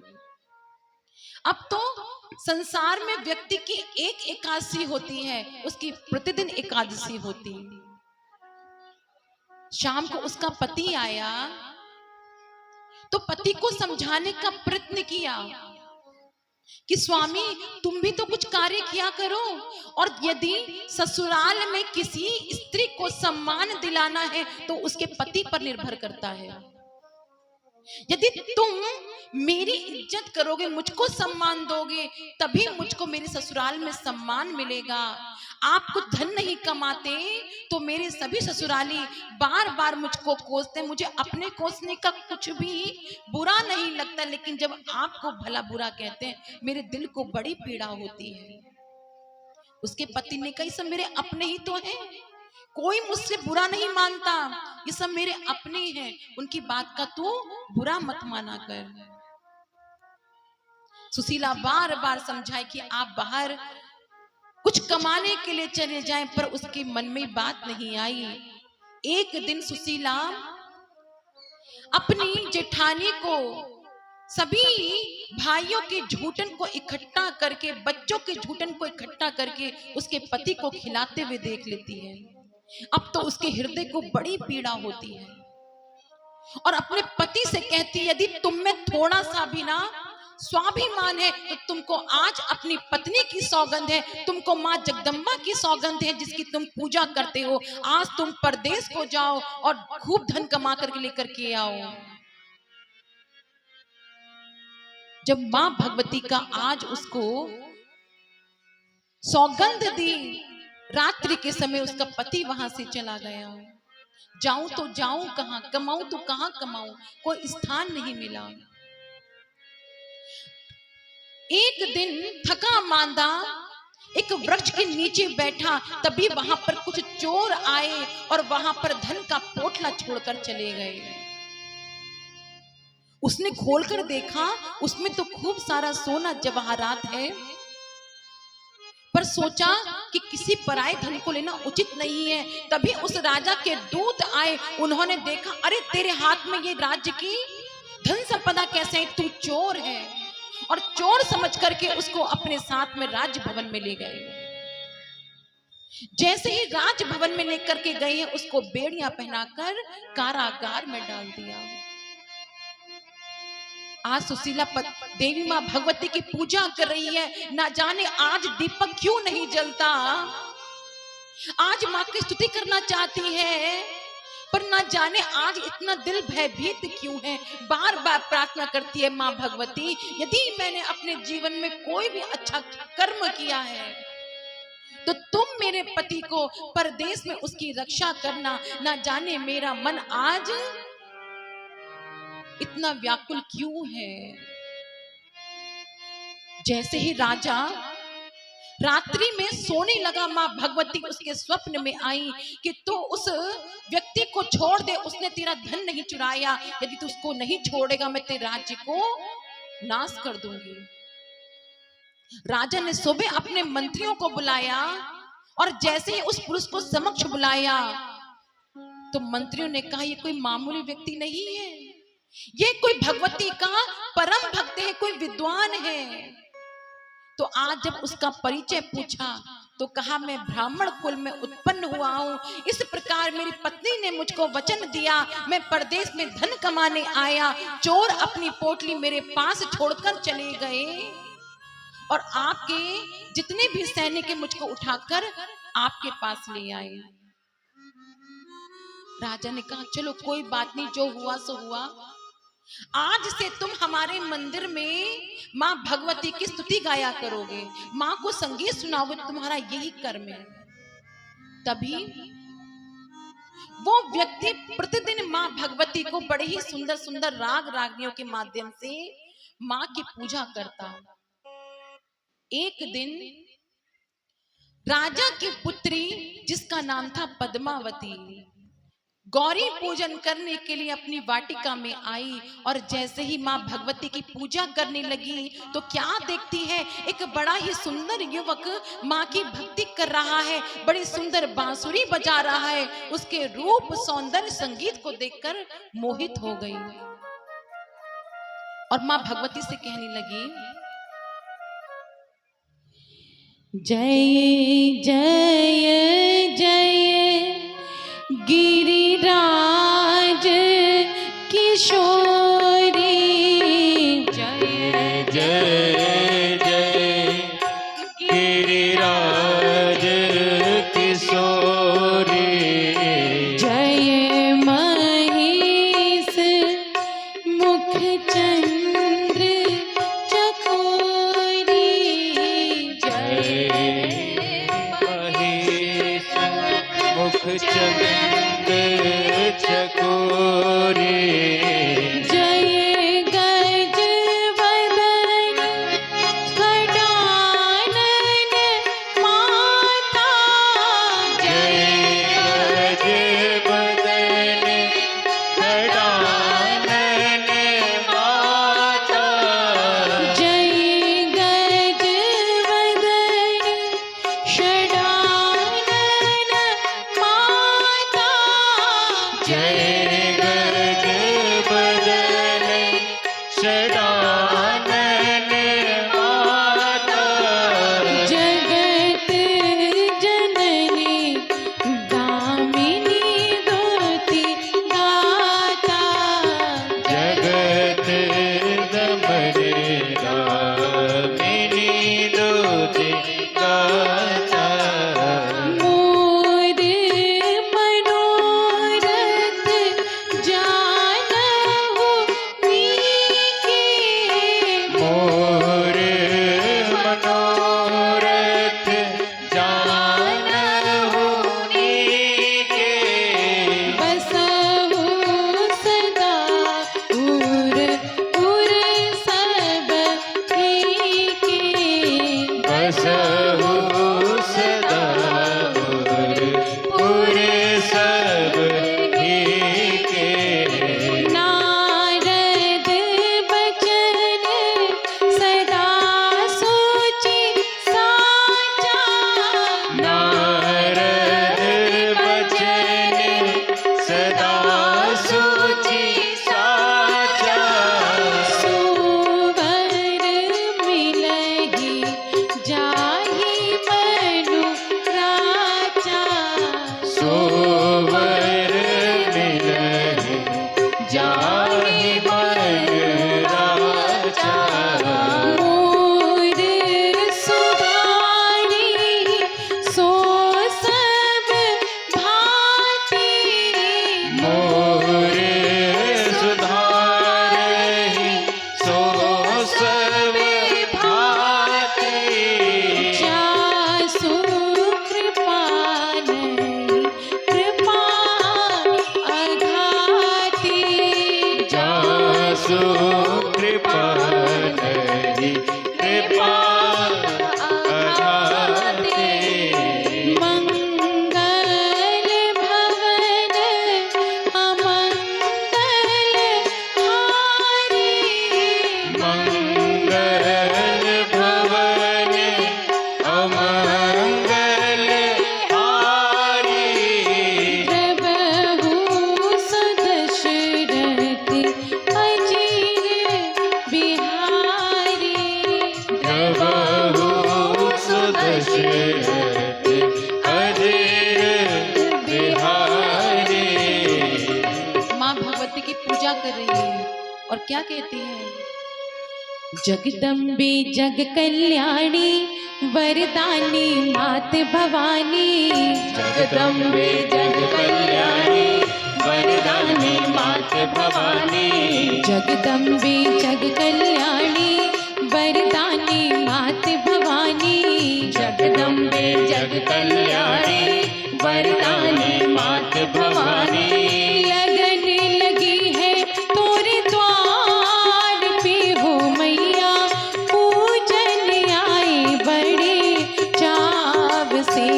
अब तो संसार में व्यक्ति की एक एकादशी होती है, उसकी प्रतिदिन एकादशी होती। शाम को उसका पति आया तो पति को समझाने का प्रयत्न किया कि स्वामी तुम भी तो कुछ कार्य किया करो, और यदि ससुराल में किसी स्त्री को सम्मान दिलाना है तो उसके पति पर निर्भर करता है। यदि तुम मेरी इज्जत करोगे, मुझको सम्मान दोगे, तभी मुझको मेरे ससुराल में सम्मान मिलेगा। आप कुछ धन नहीं कमाते तो मेरे सभी ससुराली बार बार मुझको कोसते, मुझे अपने कोसने का कुछ भी बुरा नहीं लगता, लेकिन जब आपको भला बुरा कहते हैं मेरे दिल को बड़ी पीड़ा होती है। उसके पति ने कहा, सब मेरे अपने ही तो हैं, कोई मुझसे बुरा नहीं मानता, ये सब मेरे अपने हैं, उनकी बात का तू बुरा मत माना कर। सुशीला बार बार समझाए कि आप बाहर कुछ कमाने के लिए चले जाएं, पर उसके मन में बात नहीं आई। एक दिन सुशीला अपनी जेठानी को सभी भाइयों के झूठन को इकट्ठा करके, बच्चों के झूठन को इकट्ठा करके उसके पति को खिलाते हुए देख लेती है। अब तो उसके हृदय को बड़ी पीड़ा होती है और अपने पति से कहती, यदि तुम में थोड़ा सा भी ना स्वाभिमान है तो तुमको आज अपनी पत्नी की सौगंध है, तुमको मां जगदम्बा की सौगंध है जिसकी तुम पूजा करते हो, आज तुम परदेश को जाओ और खूब धन कमा करके लेकर के आओ। जब मां भगवती का आज उसको सौगंध दी, रात्रि के समय उसका पति वहां से चला गया। जाऊं तो जाऊं कहां, कमाऊं तो कहां कमाऊं, कोई स्थान नहीं मिला। एक दिन थका मांदा एक वृक्ष के नीचे बैठा, तभी वहां पर कुछ चोर आए और वहां पर धन का पोटला छोड़कर चले गए। उसने खोलकर देखा, उसमें तो खूब सारा सोना जवाहरात है, पर सोचा कि किसी पराये धन को लेना उचित नहीं है। तभी उस राजा के दूत आए, उन्होंने देखा, अरे तेरे हाथ में ये राज्य की धन संपदा कैसे है, तू चोर है, और चोर समझ करके उसको अपने साथ में राजभवन में ले गए। जैसे ही राजभवन में लेकर के गए हैं, उसको बेड़ियां पहनाकर कारागार में डाल दिया। आज सुशीला देवी मां भगवती की पूजा कर रही है, ना जाने आज दीपक क्यों नहीं जलता। आज मां की स्तुति करना चाहती है, पर ना जाने आज इतना दिल भयभीत क्यों है। बार बार प्रार्थना करती है, मां भगवती यदि मैंने अपने जीवन में कोई भी अच्छा कर्म किया है तो तुम मेरे पति को परदेश में उसकी रक्षा करना। ना जाने मेरा मन आज इतना व्याकुल क्यों है? जैसे ही राजा रात्रि में सोने लगा, मां भगवती उसके स्वप्न में आई कि तू उस व्यक्ति को छोड़ दे, उसने तेरा धन नहीं चुराया, यदि तू उसको नहीं छोड़ेगा मैं तेरे राज्य को नाश कर दूंगी। राजा ने सुबह अपने मंत्रियों को बुलाया और जैसे ही उस पुरुष को समक्ष बुलाया तो मंत्रियों ने कहा ये कोई मामूली व्यक्ति नहीं है, ये कोई भगवती का परम भक्त है, कोई विद्वान है। तो आज जब उसका परिचय पूछा तो कहा मैं ब्राह्मण कुल में उत्पन्न हुआ हूं, इस प्रकार मेरी पत्नी ने मुझको वचन दिया, मैं परदेश में धन कमाने आया, चोर अपनी पोटली मेरे पास छोड़कर चले गए और आपके जितने भी सैनिक मुझको उठाकर आपके पास ले आए। राजा ने कहा चलो कोई बात नहीं, जो हुआ सो हुआ, आज से तुम हमारे मंदिर में मां भगवती की स्तुति गाया करोगे, मां को संगीत सुनाओगे, तुम्हारा यही कर्म है। तभी वो व्यक्ति प्रतिदिन मां भगवती को बड़े ही सुंदर सुंदर राग रागनियों के माध्यम से मां की पूजा करता। एक दिन राजा की पुत्री जिसका नाम था पद्मावती गौरी पूजन करने के लिए अपनी वाटिका में आई और जैसे ही मां भगवती की पूजा करने लगी तो क्या देखती है, एक बड़ा ही सुंदर युवक मां की भक्ति कर रहा है, बड़ी सुंदर बांसुरी बजा रहा है। उसके रूप सौंदर्य संगीत को देखकर मोहित हो गई और मां भगवती से कहने लगी जय जय जय गिरिराज किशोरी, जय जय जय गिरिराज किशोरी, जय महेश मुख चंद्र चकोरी, जय महेश मुख चंद्र चकोरी, कर रही है और क्या कहती है? जगदम्बे जग कल्याणी वरदानी मात भवानी। जगदम्बे जग कल्याणी वरदानी मात भवानी। जगदम्बे जग कल्याणी वरदानी मात भवानी। जगदम्बे जग कल्याणी वरदानी मात भवानी। लगन लगी है तोरे द्वार पे हो मैया, पूजन आए बड़े चाव से।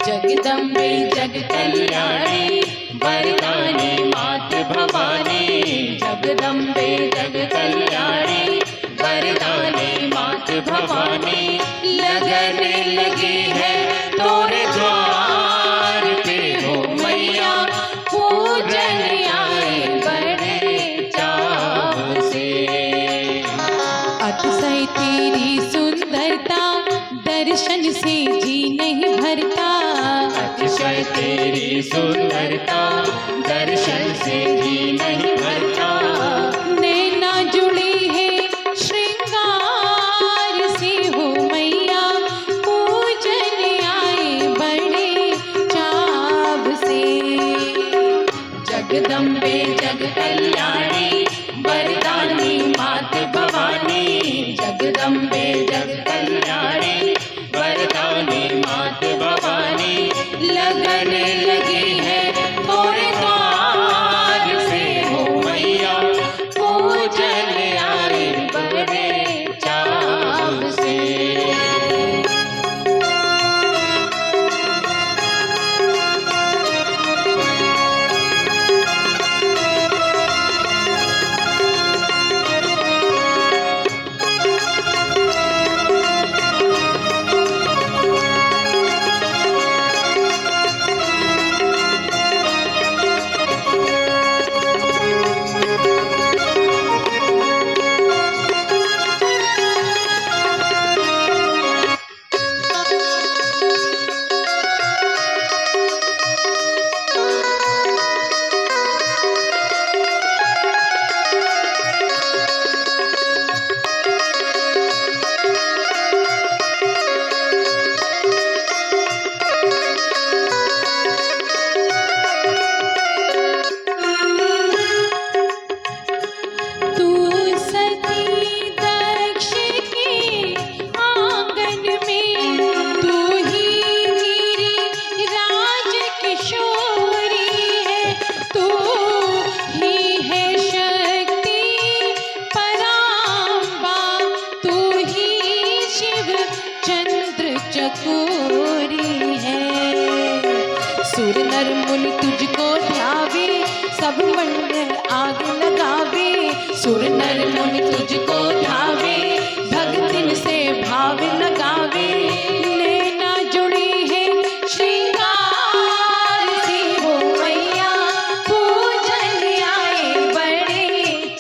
जगदम्बे जग कल्याणी वरदानी मात भवानी। जगदम्बे जग कल्याणी वरदानी मात भवानी। लगन लगी है तोरे द्वार पे हो मैया, पूजन आए बड़े चाव से। अतिशय तेरी सुंदरता दर्शन से जी नहीं भरता। अतिशय तेरी सुंदरता दर्शन से जी नहीं भरता। नैना जुड़ी है श्रृंगार से हो मैया, पूजन आए बड़े चाव से। जगदम्बे जग कल्याणी वरदानी मात भवानी। जगदम्बे जग कल्याणी वरदानी मात भवानी। लगन लगी है तोरे द्वार से हो मैया, पूजन आए बड़े चाव से। सुर नर मुनि तुझको ध्यावे, सब मंडल आग लगावे। सुर नर मुनि तुझको ध्यावे, भक्तिन से भाव लगावे। नैना जुड़ी है श्रृंगार से हो मैया, पूजन आए बड़े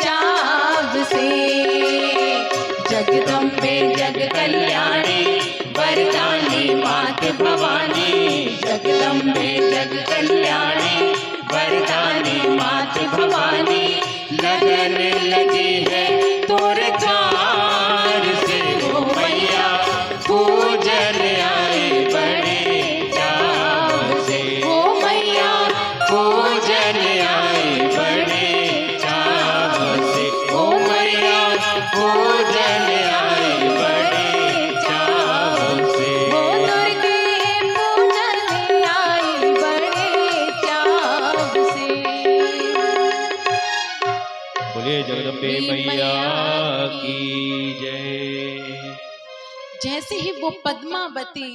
चाव से। जगदम्बे जग कल्याणी वरदानी मात भवानी। जगदम्बे जग कल्याणी वरदानी मात भवानी। लगन लगी है तोरे द्वार से हो मैया, पूजन आए बड़े चाव से। हो मैया पूजन आए बड़े चाव से। हो मैया पूजन आए बड़े चाव से। वो दुर्गे पूजन आई बड़े चाव से। बोलिए जगदम्बे मैया की जय। जैसे ही वो पद्मावती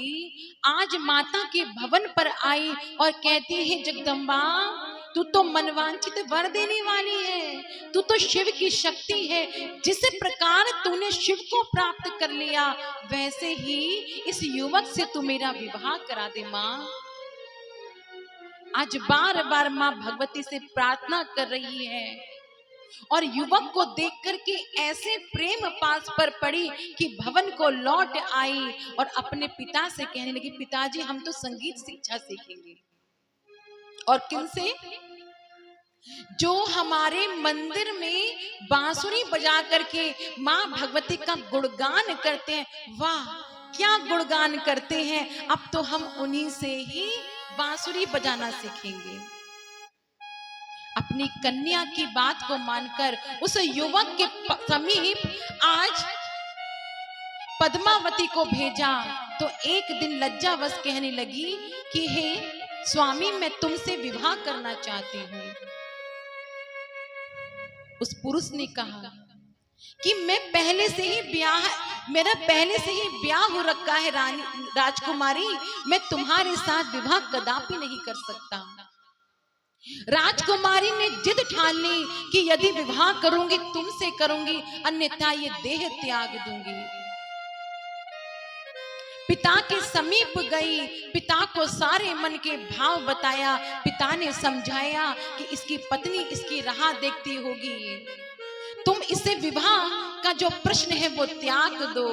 आज माता के भवन पर आई और कहती है, जगदम्बा तू तो मनवांछित वर देने वाली है, तू तो शिव की शक्ति है। जिस प्रकार तूने शिव को प्राप्त कर लिया, वैसे ही इस युवक से तू मेरा विवाह करा दे माँ। आज बार बार माँ भगवती से प्रार्थना कर रही है और युवक को देख करके ऐसे प्रेम पास पर पड़ी कि भवन को लौट आई और अपने पिता से कहने लगी, पिताजी हम तो संगीत शिक्षा सीखेंगे। और किनसे? जो हमारे मंदिर में बांसुरी बजा करके माँ भगवती का गुणगान करते हैं, वाह क्या गुणगान करते हैं। अब तो हम उन्हीं से ही बांसुरी बजाना सीखेंगे। अपनी कन्या की बात को मानकर उस युवक के समीप आज पद्मावती को भेजा तो एक दिन लज्जावश कहने लगी कि हे स्वामी, मैं तुमसे विवाह करना चाहती हूँ। उस पुरुष ने कहा कि मेरा पहले से ही ब्याह हो रखा है राजकुमारी, मैं तुम्हारे साथ विवाह कदापि नहीं कर सकता। राजकुमारी ने जिद ठान ली कि यदि विवाह करूंगी तुमसे करूंगी, अन्यथा ये देह त्याग दूंगी। पिता के समीप गई, पिता को सारे मन के भाव बताया। पिता ने समझाया कि इसकी पत्नी इसकी राह देखती होगी, तुम इसे विवाह का जो प्रश्न है वो त्याग दो।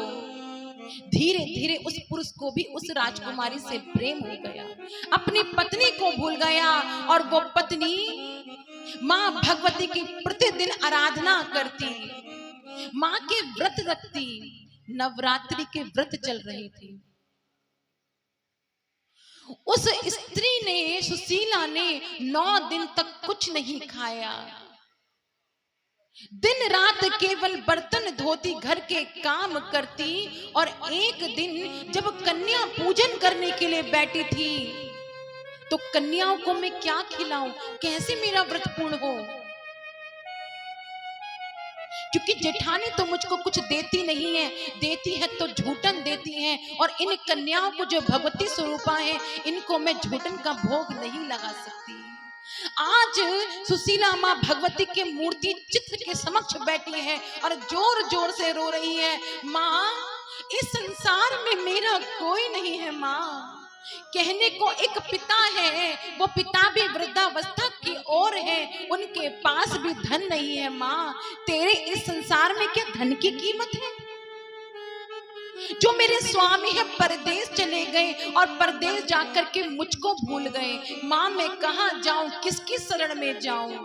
धीरे धीरे उस पुरुष को भी उस राजकुमारी से प्रेम हो गया, अपनी पत्नी को भूल गया और वो पत्नी माँ भगवती की प्रतिदिन आराधना करती, माँ के व्रत रखती, नवरात्रि के व्रत चल रहे थे। उस स्त्री ने, सुशीला ने 9 दिन तक कुछ नहीं खाया, दिन रात केवल बर्तन धोती, घर के काम करती। और एक दिन जब कन्या पूजन करने के लिए बैठी थी तो कन्याओं को मैं क्या खिलाऊं, कैसे मेरा व्रत पूर्ण हो, क्योंकि जेठानी तो मुझको कुछ देती नहीं है, देती है तो झूठन देती है। और इन कन्याओं को जो भगवती स्वरूपा है, इनको मैं झूठन का भोग नहीं लगा सकती। आज सुशीला माँ भगवती के मूर्ति चित्र के समक्ष बैठी है और जोर जोर से रो रही है, माँ इस संसार में मेरा कोई नहीं है। माँ कहने को एक पिता है, वो पिता भी वृद्धावस्था की ओर है, उनके पास भी धन नहीं है। माँ तेरे इस संसार में क्या धन की कीमत है? जो मेरे स्वामी है परदेश चले गए और परदेश जाकर के मुझको भूल गए। माँ मैं कहाँ जाऊं, किसकी शरण में जाऊं?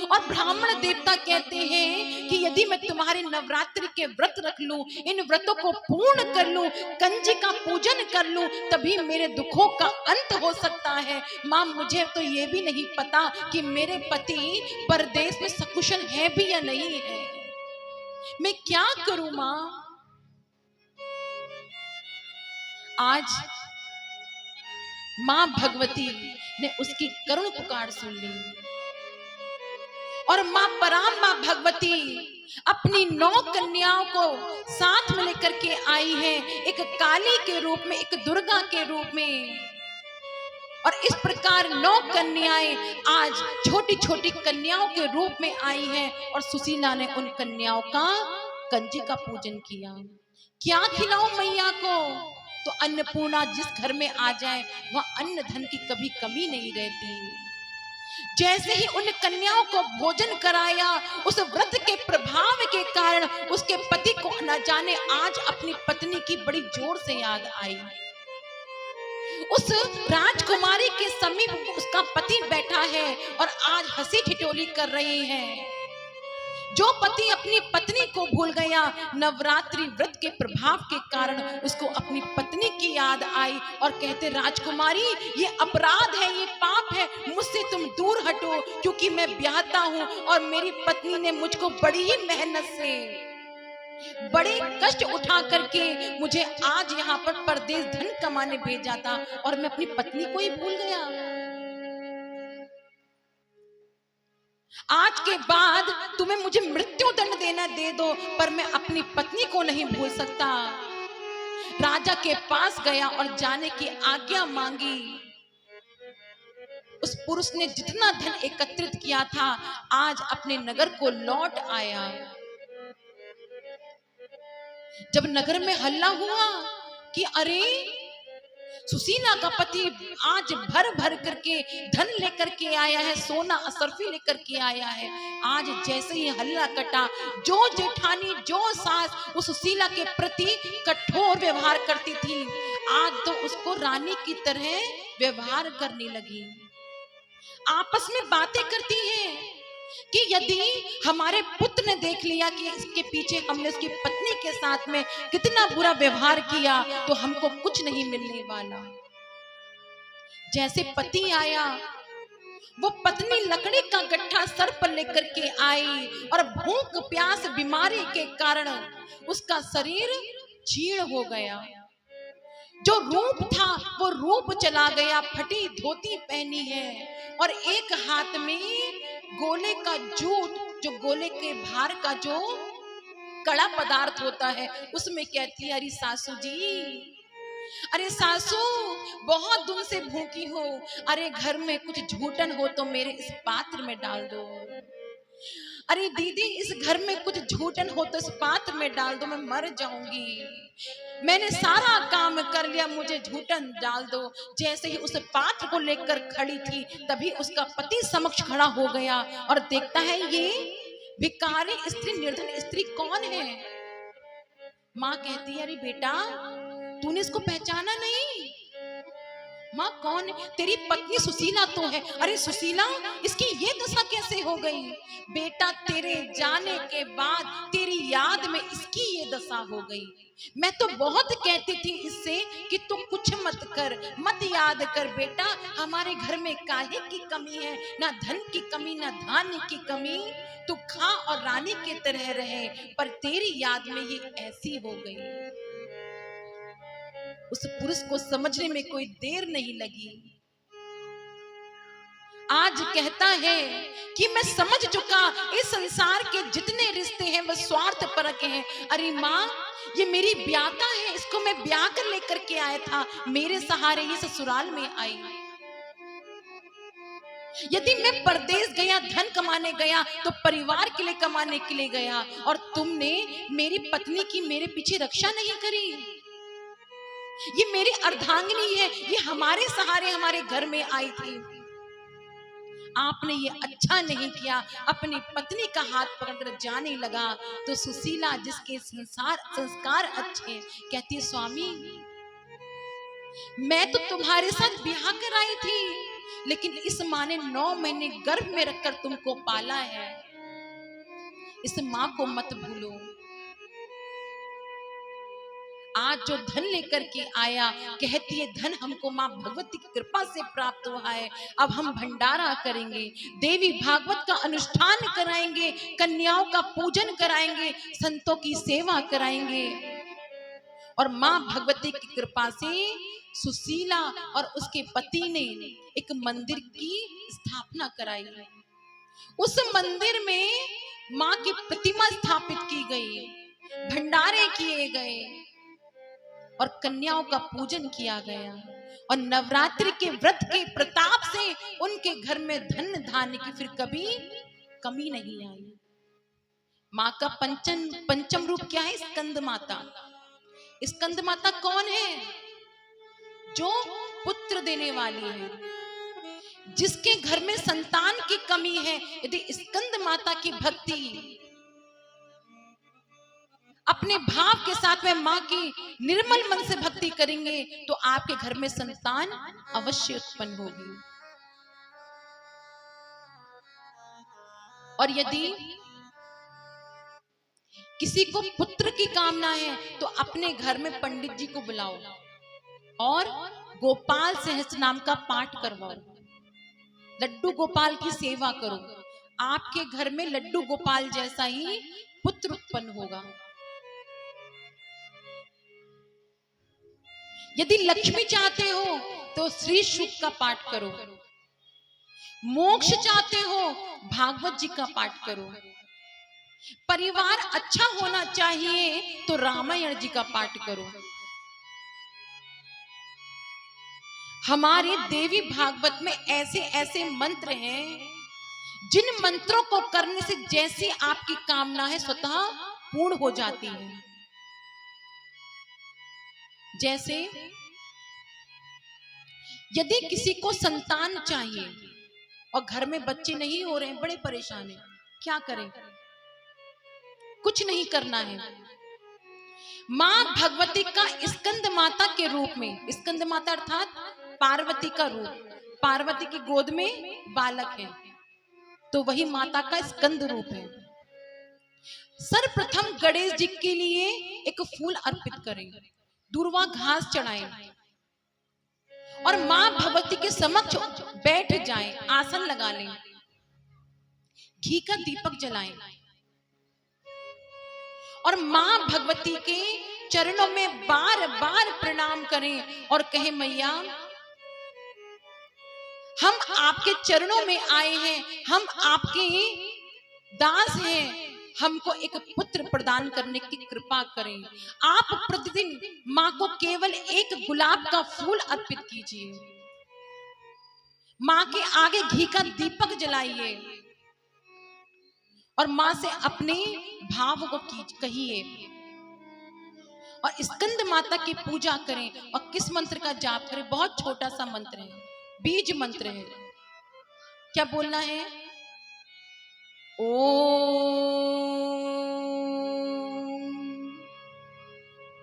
और ब्राह्मण देवता कहते हैं कि यदि मैं तुम्हारे नवरात्रि के व्रत रख लूं, इन व्रतों को पूर्ण कर लूं, कंजी का पूजन कर लूं, तभी मेरे दुखों का अंत हो सकता है। माँ मुझे तो ये भी नहीं पता कि मेरे पति परदेश में सकुशल है भी या नहीं है, मैं क्या करूं? माँ आज मां भगवती ने उसकी करुण पुकार सुन ली और मां भगवती अपनी 9 कन्याओं को साथ में लेकर के आई है, एक काली के रूप में, एक दुर्गा के रूप में। और इस प्रकार 9 कन्याएं आज छोटी छोटी कन्याओं के रूप में आई हैं और सुशीला ने उन कन्याओं का कंजी का पूजन किया। क्या खिलाऊं मैया को? तो अन्नपूर्णा जिस घर में आ जाए वह अन्न धन की कभी कमी नहीं रहती। जैसे ही उन कन्याओं को भोजन कराया, उस व्रत के प्रभाव के कारण उसके पति को न जाने आज अपनी पत्नी की बड़ी जोर से याद आई। उस राजकुमारी के समीप उसका पति बैठा है और आज हंसी ठिठोली कर रहे हैं। जो पति अपनी पत्नी को भूल गया, नवरात्रि व्रत के प्रभाव के कारण उसको अपनी पत्नी की याद आई और कहते, राजकुमारी ये अपराध है, ये पाप है, मुझसे तुम दूर हटो, क्योंकि मैं ब्याहता हूं और मेरी पत्नी ने मुझको बड़ी ही मेहनत से, बड़े कष्ट उठा करके मुझे आज यहाँ पर परदेश धन कमाने भेजा था और मैं अपनी पत्नी को ही भूल गया। आज के बाद तुम्हें मुझे मृत्यु दंड देना दे दो, पर मैं अपनी पत्नी को नहीं भूल सकता। राजा के पास गया और जाने की आज्ञा मांगी। उस पुरुष ने जितना धन एकत्रित किया था आज अपने नगर को लौट आया। जब नगर में हल्ला हुआ कि अरे सुशीला का पति आज भर भर करके धन लेकर के आया है, सोना असरफी लेकर के आया है। आज जैसे ही हल्ला कटा, जो जेठानी, जो सास उस सुशीला के प्रति कठोर व्यवहार करती थी, आज तो उसको रानी की तरह व्यवहार करने लगी। आपस में बातें करती हैं कि यदि हमारे पुत्र ने देख लिया कि इसके पीछे हमने उसकी पत्नी के साथ में कितना बुरा व्यवहार किया तो हमको कुछ नहीं मिलने वाला। जैसे पति आया, वो पत्नी लकड़ी का गट्ठा सर पर लेकर के आई और भूख प्यास बीमारी के कारण उसका शरीर जीर्ण हो गया। जो रूप था वो रूप चला गया, फटी धोती पहनी है और एक हाथ में गोले का जूट, जो गोले के भार का जो कड़ा पदार्थ होता है, उसमें कहती है, अरे सासू जी, अरे सासू बहुत दिन से भूखी हो, अरे घर में कुछ झूठन हो तो मेरे इस पात्र में डाल दो। अरे दीदी इस घर में कुछ झूठन हो तो इस पात्र में डाल दो, मैं मर जाऊंगी, मैंने सारा काम कर लिया, मुझे झूठन डाल दो। जैसे ही उस पात्र को लेकर खड़ी थी तभी उसका पति समक्ष खड़ा हो गया और देखता है ये भिखारी स्त्री, निर्धन स्त्री कौन है। माँ कहती है, अरे बेटा तूने इसको पहचाना नहीं? माँ कौन है? तेरी पत्नी सुशीला तो है। अरे सुशीला, इसकी ये दशा कैसे हो गई? बेटा तेरे जाने के बाद तेरी याद में इसकी ये दशा हो गई। मैं तो बहुत कहती थी इससे कि तू कुछ मत कर, मत याद कर बेटा, हमारे घर में काहे की कमी है, ना धन की कमी ना धान्य की कमी, तू खा और रानी के तरह रहे, पर तेरी याद में ये ऐसी हो गई। उस पुरुष को समझने में कोई देर नहीं लगी। आज कहता है कि मैं समझ चुका इस संसार के जितने रिश्ते हैं वह स्वार्थ परक हैं। अरे माँ, ये मेरी ब्याता है, इसको मैं ब्याह कर लेकर के आया था, मेरे सहारे ये ससुराल में आई। यदि मैं परदेश गया, धन कमाने गया तो परिवार के लिए कमाने के लिए गया, और तुमने मेरी पत्नी की मेरे पीछे रक्षा नहीं करी। ये मेरी अर्धांगिनी है, ये हमारे सहारे हमारे घर में आई थी, आपने ये अच्छा नहीं किया। अपनी पत्नी का हाथ पकड़कर जाने लगा तो सुशीला, जिसके संस्कार अच्छे, कहती है, स्वामी मैं तो तुम्हारे साथ ब्याह कर आई थी, लेकिन इस माँ ने 9 महीने गर्भ में रखकर तुमको पाला है, इस माँ को मत भूलो। आज जो धन लेकर के आया, कहती है धन हमको माँ भगवती की कृपा से प्राप्त हुआ है, अब हम भंडारा करेंगे, देवी भागवत का अनुष्ठान कराएंगे, कन्याओं का पूजन कराएंगे, संतों की सेवा कराएंगे। और माँ भगवती की कृपा से सुशीला और उसके पति ने एक मंदिर की स्थापना कराई। उस मंदिर में माँ की प्रतिमा स्थापित की गई, भंडारे किए गए और कन्याओं का पूजन किया गया, और नवरात्रि के व्रत के प्रताप से उनके घर में धन धान्य की फिर कभी कमी नहीं आई। माँ का पंचम रूप क्या है? स्कंद माता। स्कंद माता कौन है? जो पुत्र देने वाली है, जिसके घर में संतान की कमी है, यदि स्कंद माता की भक्ति अपने भाव के साथ में माँ की निर्मल मन से भक्ति करेंगे तो आपके घर में संतान अवश्य उत्पन्न होगी। और यदि किसी को पुत्र की कामना है तो अपने घर में पंडित जी को बुलाओ और गोपाल सहस्त्र नाम का पाठ करवाओ, लड्डू गोपाल की सेवा करो, आपके घर में लड्डू गोपाल जैसा ही पुत्र उत्पन्न होगा। यदि लक्ष्मी चाहते हो तो श्री शुक का पाठ करो, मोक्ष चाहते हो भागवत जी का पाठ करो, परिवार अच्छा होना चाहिए तो रामायण जी का पाठ करो। हमारे देवी भागवत में ऐसे ऐसे मंत्र हैं जिन मंत्रों को करने से जैसी आपकी कामना है स्वतः पूर्ण हो जाती है। जैसे यदि किसी को संतान चाहिए और घर में बच्चे नहीं हो रहे हैं, बड़े परेशान हैं, क्या करें? कुछ नहीं करना है। मां भगवती का स्कंद माता के रूप में, स्कंद माता अर्थात पार्वती का रूप, पार्वती की गोद में बालक है, तो वही माता का स्कंद रूप है। सर्वप्रथम गणेश जी के लिए एक फूल अर्पित करें, दूर्वा घास चढ़ाएं और मां भगवती के समक्ष बैठ जाएं, आसन लगा लें, घी का दीपक जलाएं और मां भगवती के चरणों में बार बार प्रणाम करें और कहे मैया हम आपके चरणों में आए हैं, हम आपके दास हैं, हमको एक पुत्र प्रदान करने की कृपा करें। आप प्रतिदिन मां को केवल एक गुलाब का फूल अर्पित कीजिए, मां के आगे घी का दीपक जलाइए और मां से अपने भाव को कहिए और स्कंद माता की पूजा करें। और किस मंत्र का जाप करें? बहुत छोटा सा मंत्र है, बीज मंत्र है। क्या बोलना है?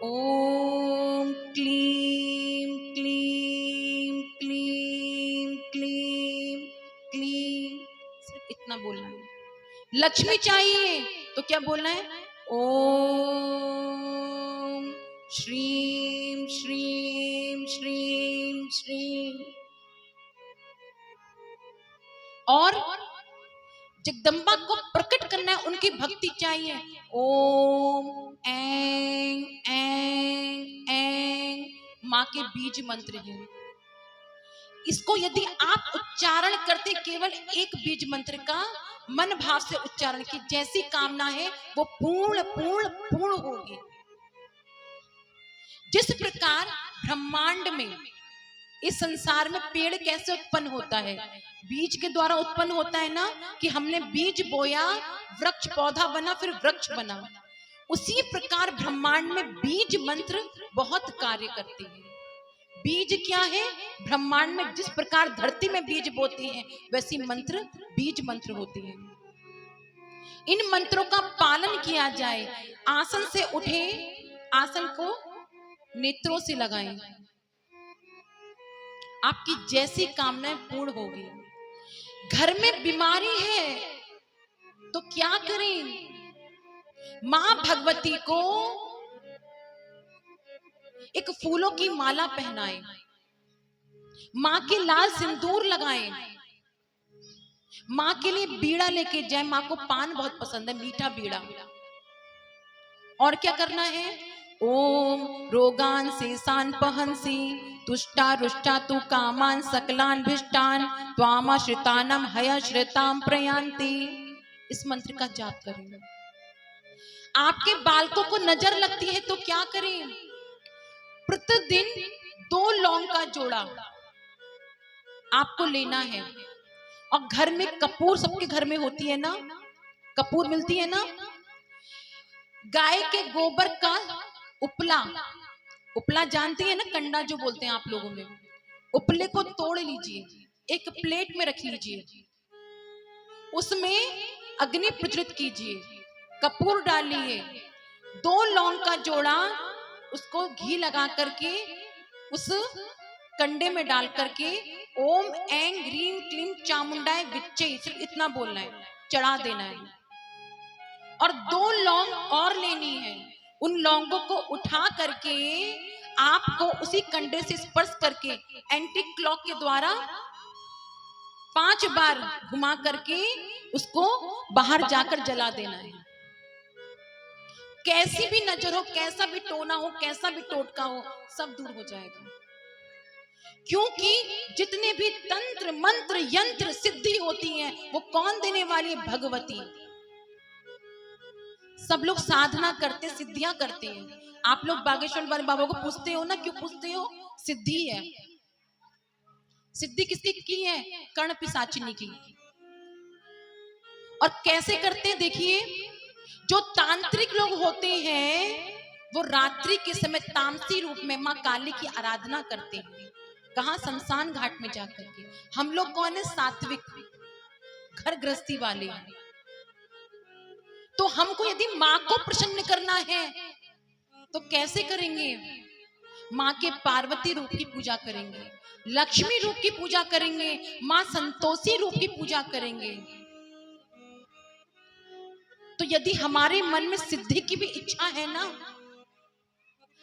ओम क्लीम क्लीम क्लीम क्लीम क्लीम, सिर्फ इतना बोलना है। लक्ष्मी चाहिए तो क्या बोलना है? ओम श्रीम श्रीम श्रीम श्रीम। और जगदम्बा को प्रकट करना है, उनकी भक्ति चाहिए। ओम ऐं ऐं ऐं, मां के बीज मंत्र है। इसको यदि आप उच्चारण करते, केवल एक बीज मंत्र का मन भाव से उच्चारण की, जैसी कामना है वो पूर्ण पूर्ण पूर्ण होगी। जिस प्रकार ब्रह्मांड में, इस संसार में पेड़ कैसे उत्पन्न होता है? बीज के द्वारा उत्पन्न होता है ना, कि हमने बीज बोया, वृक्ष पौधा बना, फिर वृक्ष बना। उसी प्रकार ब्रह्मांड में बीज मंत्र बहुत कार्य करते हैं। बीज क्या है? ब्रह्मांड में जिस प्रकार धरती में बीज बोते हैं, वैसी मंत्र बीज मंत्र होते हैं। इन मंत्रों का पालन किया जाए। आसन से उठे, आसन को नेत्रों से लगाएं, आपकी जैसी कामनाएं पूर्ण होगी। घर में बीमारी है तो क्या करें? मां भगवती को एक फूलों की माला पहनाएं, मां के लाल सिंदूर लगाएं, मां के लिए बीड़ा लेके जाए। मां को पान बहुत पसंद है, मीठा बीड़ा। और क्या करना है? ओम रोगान शेषान पहंसी तुष्टा रुष्टा तु कामान सकलान भिष्टान त्वामाश्रितानम हयश्रिताम प्रयांति। इस मंत्र का जाप करें। आपके बालकों को नजर लगती है तो क्या करें? प्रतिदिन 2 लौंग का जोड़ा आपको लेना है। और घर में कपूर, सबके घर में होती है ना, कपूर मिलती है ना। गाय के गोबर का उपला, उपला जानती है ना, कंडा जो बोलते हैं आप लोगों में, उपले को तोड़ लीजिए, एक प्लेट में रख लीजिए, उसमें अग्नि प्रज्वलित कीजिए, कपूर डालिए, 2 लौंग का जोड़ा, उसको घी लगा करके उस कंडे में डाल करके ओम ऐं ग्रीम क्लीम चामुंडाय विच्चे, सिर्फ इतना बोलना है, चढ़ा देना है। और 2 लौंग और लेनी है। उन लौंगों को उठा करके आपको उसी कंडे से स्पर्श करके एंटी क्लॉक के द्वारा 5 बार घुमा करके उसको बाहर जाकर जला देना है। कैसी भी नजर हो, कैसा भी टोना हो, कैसा भी टोटका हो, सब दूर हो जाएगा। क्योंकि जितने भी तंत्र मंत्र यंत्र सिद्धि होती हैं, वो कौन देने वाली है? भगवती। सब लोग साधना करते, सिद्धियां करते हैं। आप लोग बागेश्वर वाले बाबा को पूछते हो ना, क्यों पूछते हो? सिद्धि है। सिद्धि किसकी की है? कर्ण पिशाचिनी की। और कैसे करते हैं देखिए, जो तांत्रिक लोग होते हैं वो रात्रि के समय तामसी रूप में मां काली की आराधना करते हैं। कहां? शमशान घाट में जाकर के। हम लोग कौन है? सात्विक, घर गृहस्थी वाले हैं। तो हमको यदि मां को प्रसन्न करना है तो कैसे करेंगे? माँ के पार्वती रूप की पूजा करेंगे, लक्ष्मी रूप की पूजा करेंगे, माँ संतोषी रूप की पूजा करेंगे। तो यदि हमारे मन में सिद्धि की भी इच्छा है ना,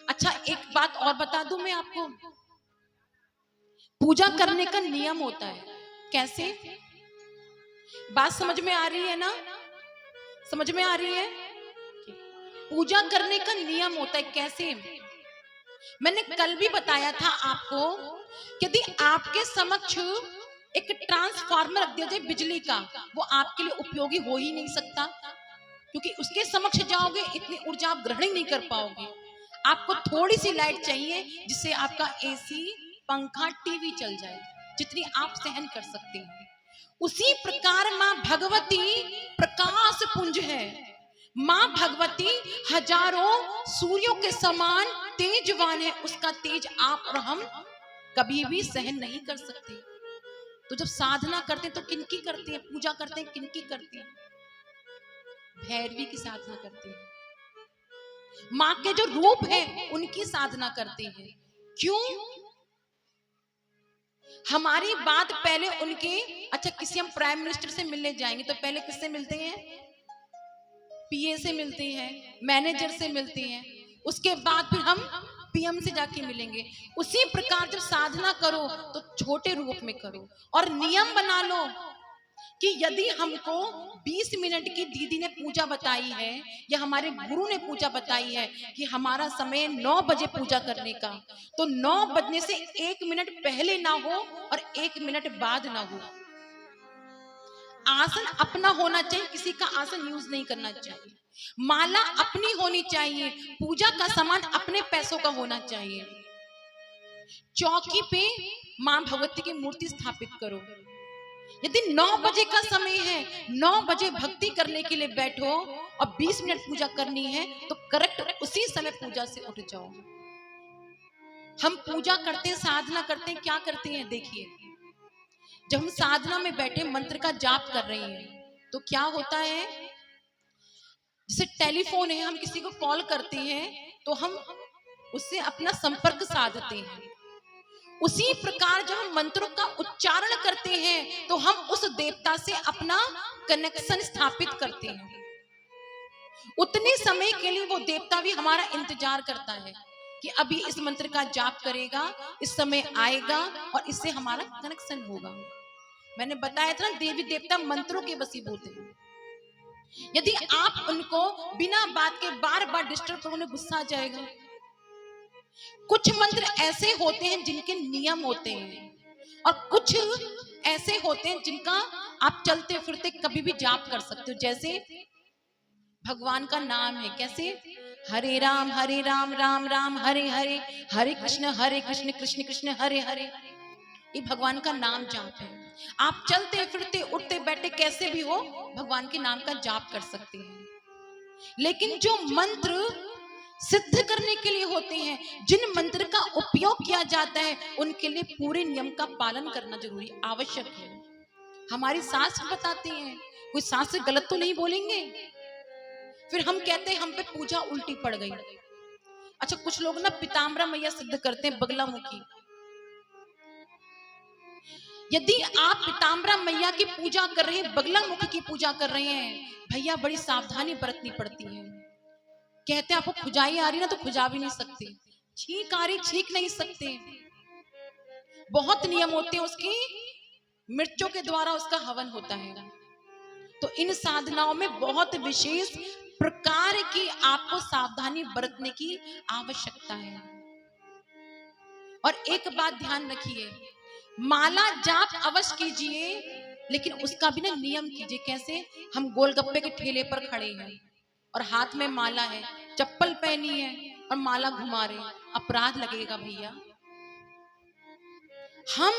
अच्छा एक बात और बता दूं मैं आपको, पूजा करने का नियम होता है। कैसे? बात समझ में आ रही है ना? समझ में आ रही है? पूजा करने का नियम होता है। कैसे? मैंने कल भी बताया था आपको, यदि आपके समक्ष एक ट्रांसफार्मर रख दिया जाए बिजली का, वो आपके लिए उपयोगी हो ही नहीं सकता, क्योंकि उसके समक्ष जाओगे इतनी ऊर्जा आप ग्रहण ही नहीं कर पाओगे। आपको थोड़ी सी लाइट चाहिए जिससे आपका एसी, पंखा, टीवी चल जाए, जितनी आप सहन कर सकते हैं। उसी प्रकार मां भगवती प्रकाश पुंज है। मां भगवती हजारों सूर्यों के समान तेजवान है। उसका तेज आप और हम कभी भी सहन नहीं कर सकते। तो जब साधना करते हैं तो किनकी करते हैं? पूजा करते हैं किनकी करते हैं? भैरवी की साधना करते हैं, मां के जो रूप है उनकी साधना करते हैं। क्यों? हमारी बात पहले उनके, अच्छा किसी हम प्राइम मिनिस्टर से मिलने जाएंगे तो पहले किससे मिलते हैं? पीए से मिलते हैं, मैनेजर से मिलते हैं, उसके बाद फिर हम पीएम से जाके मिलेंगे। उसी प्रकार जब साधना करो तो छोटे रूप में करो और नियम बना लो कि यदि हमको 20 मिनट की दीदी ने पूजा बताई है या हमारे गुरु ने पूजा बताई है कि हमारा समय 9 बजे पूजा करने का, तो 9 बजने से 1 मिनट पहले ना हो और 1 मिनट बाद ना हो। आसन अपना होना चाहिए, किसी का आसन यूज नहीं करना चाहिए। माला अपनी होनी चाहिए, पूजा का सामान अपने पैसों का होना चाहिए। चौकी पे मां भगवती की मूर्ति स्थापित करो। यदि 9 बजे का समय है, 9 बजे भक्ति करने के लिए बैठो और 20 मिनट पूजा करनी है तो करेक्ट उसी समय पूजा से उठ जाओ। हम पूजा करते हैं, साधना करते हैं, क्या करते हैं? देखिए, जब हम साधना में बैठे मंत्र का जाप कर रहे हैं तो क्या होता है, जैसे टेलीफोन है, हम किसी को कॉल करते हैं तो हम उससे अपना संपर्क साधते हैं। उसी प्रकार जब हम मंत्रों का उच्चारण करते हैं तो हम उस देवता से अपना कनेक्शन स्थापित करते हैं। उतने समय के लिए वो देवता भी हमारा इंतजार करता है कि अभी इस मंत्र का जाप करेगा, इस समय आएगा और इससे हमारा कनेक्शन होगा। मैंने बताया था ना, देवी देवता मंत्रों के वशीभूत हैं। यदि आप उनको बिना बात के बार बार डिस्टर्ब करोगे, गुस्सा आ जाएगा। कुछ मंत्र ऐसे होते हैं जिनके नियम होते हैं और कुछ ऐसे होते हैं जिनका आप चलते फिरते कभी भी जाप कर सकते हो। जैसे भगवान का नाम है, कैसे? हरे राम राम राम हरे हरे, हरे कृष्ण कृष्ण कृष्ण हरे हरे। ये भगवान का नाम जाप है। आप चलते फिरते उठते बैठे कैसे भी हो भगवान के नाम का जाप कर सकते हैं। लेकिन जो मंत्र सिद्ध करने के लिए होते हैं, जिन मंत्र का उपयोग किया जाता है, उनके लिए पूरे नियम का पालन करना जरूरी आवश्यक है। हमारी शास्त्र बताते हैं, कोई शास्त्र गलत तो नहीं बोलेंगे। फिर हम कहते हैं हम पे पूजा उल्टी पड़ गई। अच्छा, कुछ लोग ना पीताम्बरा मैया सिद्ध करते हैं, बगला मुखी। यदि आप पीताम्बरा मैया की पूजा कर रहे हैं, बगला मुखी की पूजा कर रहे हैं, भैया बड़ी सावधानी बरतनी पड़ती है। कहते हैं आपको खुजाई आ रही ना तो खुजा भी नहीं सकते, छींक आ रही छींक नहीं सकते, बहुत नियम होते हैं उसकी, मिर्चों के द्वारा उसका हवन होता है। तो इन साधनाओं में बहुत विशेष प्रकार की आपको सावधानी बरतने की आवश्यकता है। और एक बात ध्यान रखिए, माला जाप अवश्य कीजिए, लेकिन उसका भी ना नियम कीजिए। कैसे? हम गोलगप्पे के ठेले पर खड़े हैं और हाथ में माला है, चप्पल पहनी है और माला घुमा रहे, अपराध लगेगा भैया। हम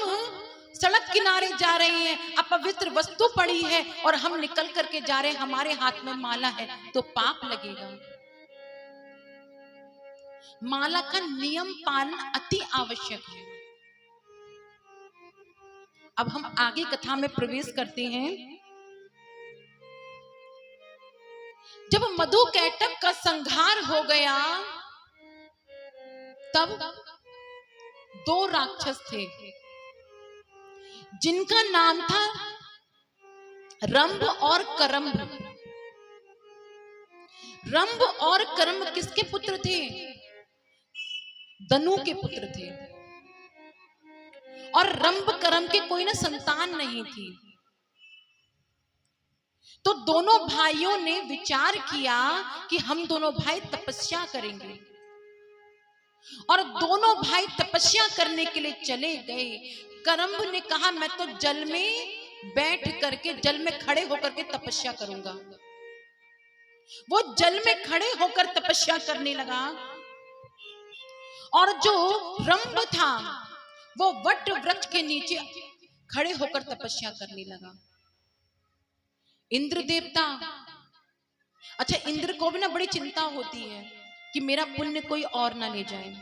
सड़क किनारे जा रहे हैं, अपवित्र वस्तु पड़ी है और हम निकल करके जा रहे हैं, हमारे हाथ में माला है, तो पाप लगेगा। माला का नियम पालन अति आवश्यक है। अब हम आगे कथा में प्रवेश करते हैं। जब मधु कैटभ का संहार हो गया, तब दो राक्षस थे जिनका नाम था रंभ और करम्भ। रंभ और करम्भ किसके पुत्र थे? दनु के पुत्र थे। और रंभ करम्भ के कोई ना संतान नहीं थी। तो दोनों भाइयों ने विचार किया कि हम दोनों भाई तपस्या करेंगे, और दोनों भाई तपस्या करने के लिए चले गए। करम्भ ने कहा मैं तो जल में बैठ करके, जल में खड़े होकर के तपस्या करूंगा। वो जल में खड़े होकर तपस्या करने लगा, और जो रंभ था वो वट वृक्ष के नीचे खड़े होकर तपस्या करने लगा। इंद्र देवता, अच्छा इंद्र को भी ना बड़ी चिंता होती है कि मेरा पुण्य कोई और ना ले जाए।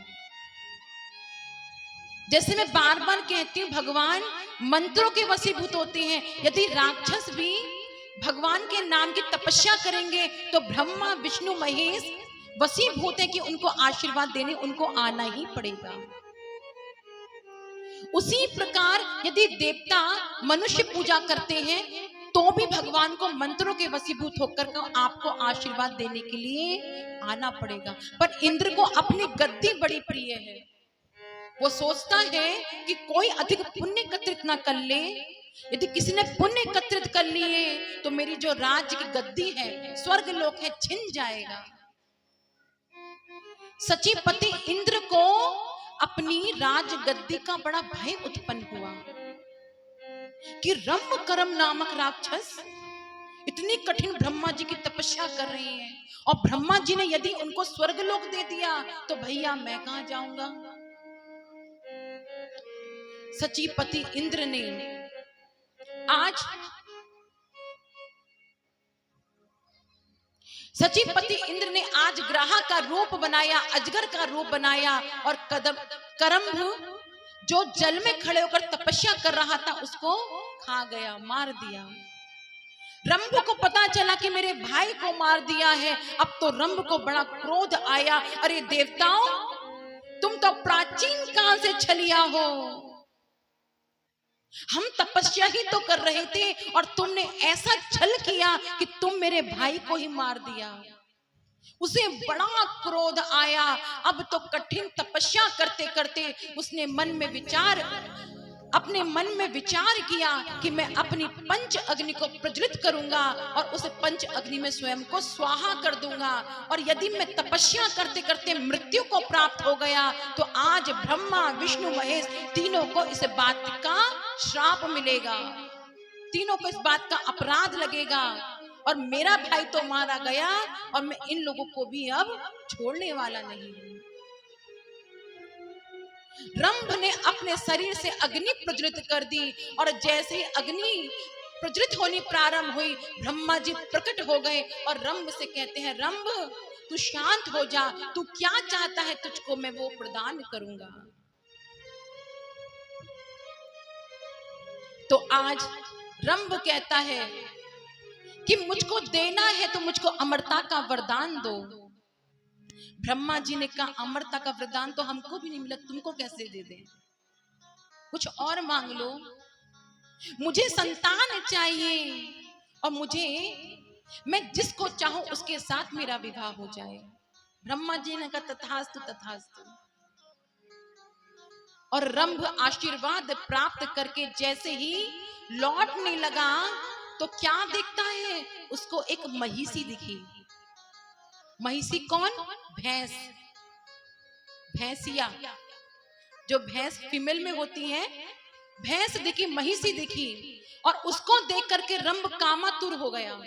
जैसे मैं बार बार कहती हूँ, भगवान मंत्रों के वशीभूत होते हैं। यदि राक्षस भी भगवान के नाम की तपस्या करेंगे तो ब्रह्मा विष्णु महेश वशीभूत है कि उनको आशीर्वाद देने उनको आना ही पड़ेगा। उसी प्रकार यदि देवता मनुष्य पूजा करते हैं तो भी भगवान को मंत्रों के वशीभूत होकर आपको आशीर्वाद देने के लिए आना पड़ेगा। पर इंद्र को अपनी गद्दी बड़ी प्रिय है। वो सोचता है कि कोई अधिक पुण्य एकत्रित ना कर ले। यदि किसी ने पुण्य एकत्रित कर लिए तो मेरी जो राज्य की गद्दी है, स्वर्ग लोक है, छिन जाएगा। सचिपति इंद्र को अपनी राज गद्दी का बड़ा भय उत्पन्न हुआ कि रंभ करम नामक राक्षस इतनी कठिन ब्रह्मा जी की तपस्या कर रहे हैं, और ब्रह्मा जी ने यदि उनको स्वर्गलोक दे दिया तो भैया मैं कहां जाऊंगा। सचिपति इंद्र ने आज ग्राह का रूप बनाया, अजगर का रूप बनाया, और करम्भ जो जल में खड़े होकर तपस्या कर रहा था उसको खा गया, मार दिया। रंभ को पता चला कि मेरे भाई को मार दिया है। अब तो रंभ को बड़ा क्रोध आया, अरे देवताओं, तुम तो प्राचीन काल से छलिया हो। हम तपस्या ही तो कर रहे थे और तुमने ऐसा छल किया कि तुम मेरे भाई को ही मार दिया। उसे बड़ा क्रोध आया। अब तो कठिन तपस्या करते करते उसने अपने मन में विचार किया कि मैं अपनी पंच अग्नि को प्रज्वलित करूंगा और उस पंच अग्नि में स्वयं को स्वाहा कर दूंगा। और यदि मैं तपस्या करते करते मृत्यु को प्राप्त हो गया तो आज ब्रह्मा विष्णु महेश तीनों को इस बात का श्राप मिलेगा, तीनों को इस बात का अपराध लगेगा, और मेरा भाई तो मारा गया और मैं इन लोगों को भी अब छोड़ने वाला नहीं हूं। रंभ ने अपने शरीर से अग्नि प्रज्वलित कर दी, और जैसे ही अग्नि प्रज्वलित होनी प्रारंभ हुई, ब्रह्मा जी प्रकट हो गए और रंभ से कहते हैं, रंभ तू शांत हो जा, तू क्या चाहता है, तुझको मैं वो प्रदान करूंगा। तो आज रंभ कहता है कि मुझको देना है तो मुझको अमरता का वरदान दो। ब्रह्मा जी ने कहा, अमरता का वरदान तो हमको भी नहीं मिला, तुमको कैसे दे दें, कुछ और मांग लो। मुझे संतान चाहिए और मैं जिसको चाहूं उसके साथ मेरा विवाह हो जाए। ब्रह्मा जी ने कहा, तथास्तु तथास्तु। और रंभ आशीर्वाद प्राप्त करके जैसे ही लौटने लगा तो क्या देखता है, उसको एक महिषी दिखी। महिषी कौन? भैंस, भैंसिया, जो भैंस फीमेल में होती है, भैंस दिखी, महिषी दिखी, और उसको देख करके रंभ कामातुर हो गया।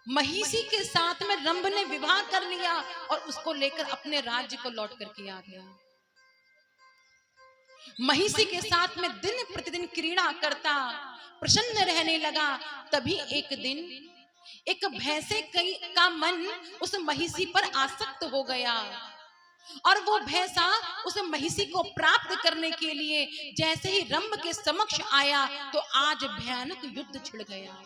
महिषी के साथ में रंभ ने विवाह कर लिया और उसको लेकर अपने राज्य को लौट करके आ गया। महिषी के साथ में दिन प्रतिदिन क्रीड़ा करता, प्रसन्न रहने लगा। तभी एक दिन एक भैंसे का मन उस महिषी पर आसक्त हो गया, और वो भैंसा उस महिषी को प्राप्त करने के लिए जैसे ही रंभ के समक्ष आया तो आज भयानक युद्ध छिड़ गया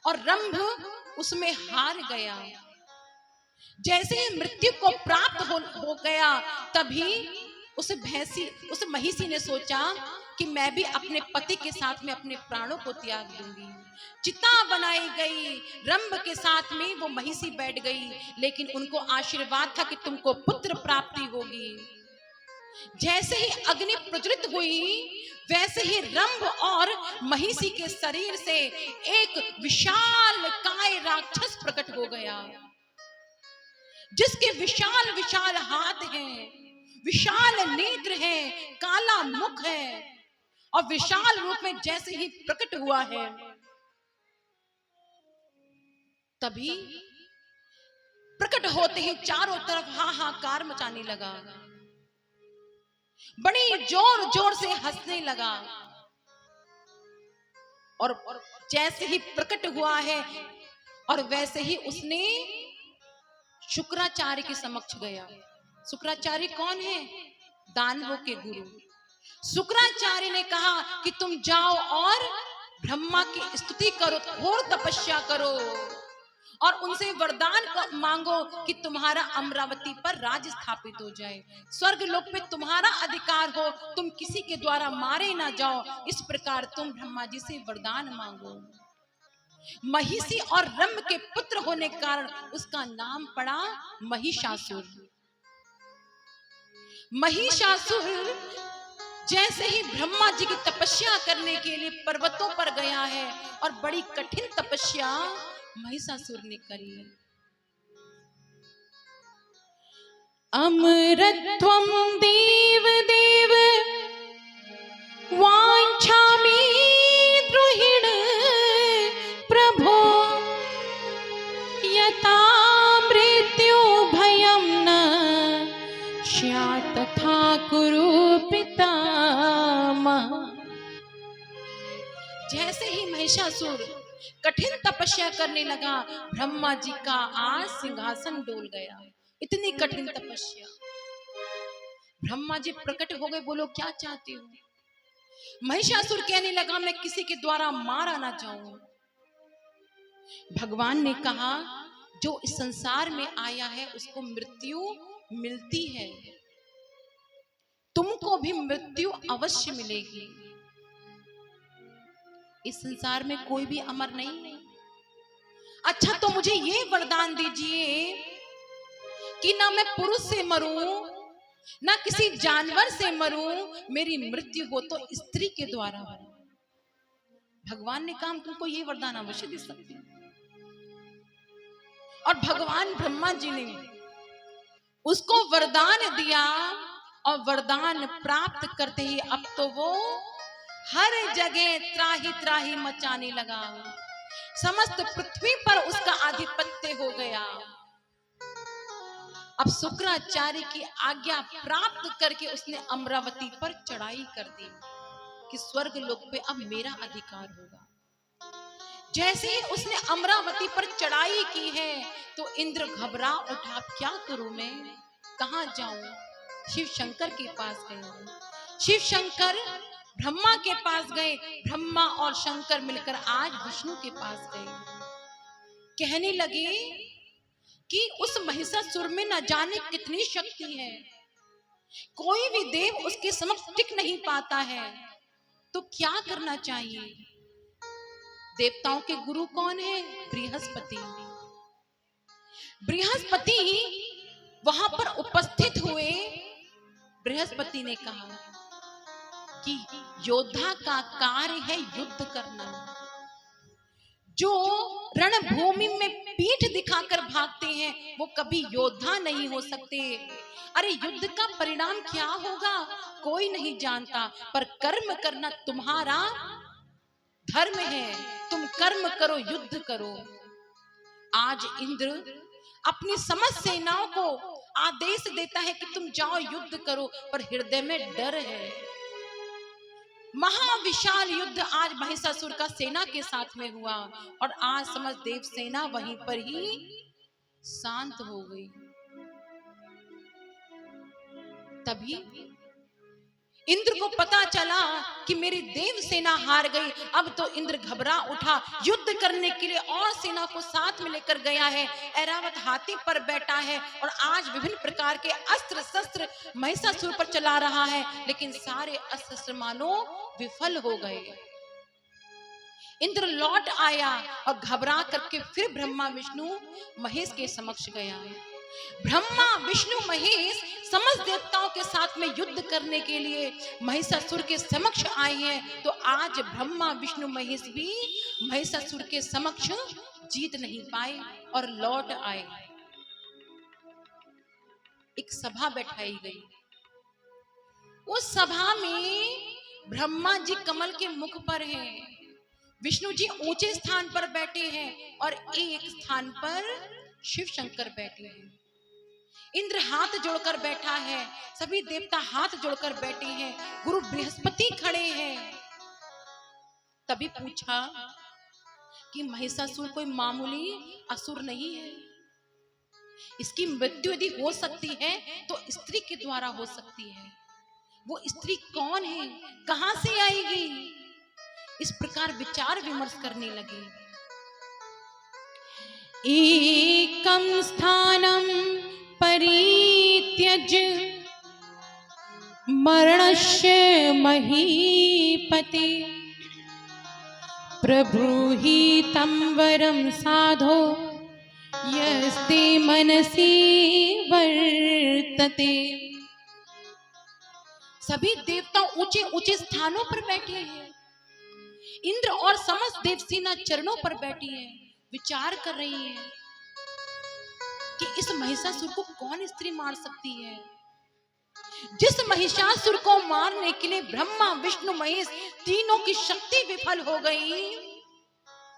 और रंभ उसमें हार गया। जैसे ही मृत्यु को प्राप्त हो गया, तभी उस महिषी ने सोचा कि मैं भी अपने पति के साथ में अपने प्राणों को त्याग दूंगी। चिता बनाई गई, रंभ के साथ में वो महिषी बैठ गई, लेकिन उनको आशीर्वाद था कि तुमको पुत्र प्राप्ति होगी। जैसे ही अग्नि प्रज्वलित हुई, वैसे ही रंभ और महिषी के शरीर से एक विशाल काय राक्षस प्रकट हो गया, जिसके विशाल विशाल हाथ हैं, विशाल नेत्र हैं, काला मुख है, और विशाल रूप में जैसे ही प्रकट हुआ है, तभी प्रकट होते ही चारों तरफ हाहाकार मचाने लगा, बड़ी जोर जोर से हंसने लगा। और जैसे ही प्रकट हुआ है, और वैसे ही उसने शुक्राचार्य के समक्ष गया। शुक्राचार्य कौन है? दानवों के गुरु। शुक्राचार्य ने कहा कि तुम जाओ और ब्रह्मा की स्तुति करो, घोर तपस्या करो, और उनसे वरदान मांगो कि तुम्हारा अमरावती पर राज स्थापित हो जाए, स्वर्ग लोक पे तुम्हारा अधिकार हो, तुम किसी के द्वारा मारे ना जाओ। इस प्रकार तुम ब्रह्मा जी से वरदान मांगो। महिषी और रंभ के पुत्र होने के कारण उसका नाम पड़ा महिषासुर। महिषासुर जैसे ही ब्रह्मा जी की तपस्या करने के लिए पर्वतों पर गया है, और बड़ी कठिन तपस्या महिषासुर ने करी है। अमरत्वं देव देव वाञ्छामि द्रुहिण प्रभो, यथा मृत्यु भयं न स्यात् तथा कुरु पितामह। जैसे ही महिषासुर कठिन तपस्या करने लगा, ब्रह्मा जी का आज सिंहासन डोल गया। इतनी कठिन तपस्या। ब्रह्मा जी प्रकट हो गए, बोलो क्या चाहते हो? महिषासुर कहने लगा मैं किसी के द्वारा मारा ना जाऊं। भगवान ने कहा जो इस संसार में आया है उसको मृत्यु मिलती है, तुमको भी मृत्यु अवश्य मिलेगी। इस संसार में कोई भी अमर नहीं है। अच्छा तो मुझे ये वरदान दीजिए कि ना मैं पुरुष से मरूं, ना किसी जानवर से मरूं, मेरी मृत्यु हो तो स्त्री के द्वारा हो। भगवान ने कहा हम तुमको ये वरदान अवश्य दे सकते हैं। और भगवान ब्रह्मा जी ने उसको वरदान दिया, और वरदान प्राप्त करते ही अब तो वो हर जगह त्राही त्राही मचाने लगा, समस्त पृथ्वी पर उसका आधिपत्य हो गया। अब शुक्राचार्य की आज्ञा प्राप्त करके उसने अमरावती पर चढ़ाई कर दी कि स्वर्ग लोक पे अब मेरा अधिकार होगा। जैसे ही उसने अमरावती पर चढ़ाई की है तो इंद्र घबरा उठा, क्या करूं मैं, कहां जाऊं? शिव शंकर के पास गए। शिव शंकर ब्रह्मा के पास गए, ब्रह्मा और शंकर मिलकर आज विष्णु के पास गए। कहने लगे कि उस महिषासुर में न जाने कितनी शक्ति है, कोई भी देव उसके समक्ष टिक नहीं पाता है, तो क्या करना चाहिए? देवताओं के गुरु कौन है? बृहस्पति। बृहस्पति वहां पर उपस्थित हुए। बृहस्पति ने कहा कि योद्धा का कार्य है युद्ध करना। जो रणभूमि में पीठ दिखाकर भागते हैं वो कभी योद्धा नहीं हो सकते। अरे युद्ध का परिणाम क्या होगा कोई नहीं जानता, पर कर्म करना तुम्हारा धर्म है, तुम कर्म करो, युद्ध करो। आज इंद्र अपनी समस्त सेनाओं को आदेश देता है कि तुम जाओ युद्ध करो, पर हृदय में डर है। महाविशाल युद्ध आज महिषासुर का सेना के साथ में हुआ, और आज समझ देव सेना वहीं पर ही शांत हो गई। तभी इंद्र को पता चला कि मेरी देव सेना हार गई। अब तो इंद्र घबरा उठा, युद्ध करने के लिए और सेना को साथ में लेकर गया है। ऐरावत हाथी पर बैठा है और आज विभिन्न प्रकार के अस्त्र शस्त्र महिषासुर पर चला रहा है, लेकिन सारे अस्त्र शस्त्र मानो विफल हो गए। इंद्र लौट आया और घबरा करके फिर ब्रह्मा विष्णु महेश के समक्ष गया। ब्रह्मा विष्णु महेश समस्त देवताओं के साथ में युद्ध करने के लिए महिषासुर के समक्ष आए हैं। तो आज ब्रह्मा विष्णु महेश भी महिषासुर के समक्ष जीत नहीं पाए और लौट आए। एक सभा बैठाई गई। उस सभा में ब्रह्मा जी कमल के मुख पर हैं, विष्णु जी ऊंचे स्थान पर बैठे हैं और एक स्थान पर शिव शंकर बैठे हैं। इंद्र हाथ जोड़कर बैठा है, सभी देवता हाथ जोड़कर बैठे हैं, गुरु बृहस्पति खड़े हैं। तभी पूछा कि महिषासुर कोई मामूली असुर नहीं है, इसकी मृत्यु यदि हो सकती है तो स्त्री के द्वारा हो सकती है। वो स्त्री कौन है, कहां से आएगी? इस प्रकार विचार विमर्श करने लगे। एकम स्थानम परित्यज्य मरणस्य महीपते प्रब्रूहि तं वरं साधो यस्ते मनसि वर्तते। सभी देवता ऊंचे ऊंचे स्थानों पर बैठे हैं, इंद्र और समस्त देवसेना चरणों पर बैठी है, विचार कर रही है कि इस महिषासुर को कौन स्त्री मार सकती है। जिस महिषासुर को मारने के लिए ब्रह्मा विष्णु महेश तीनों की शक्ति विफल हो गई,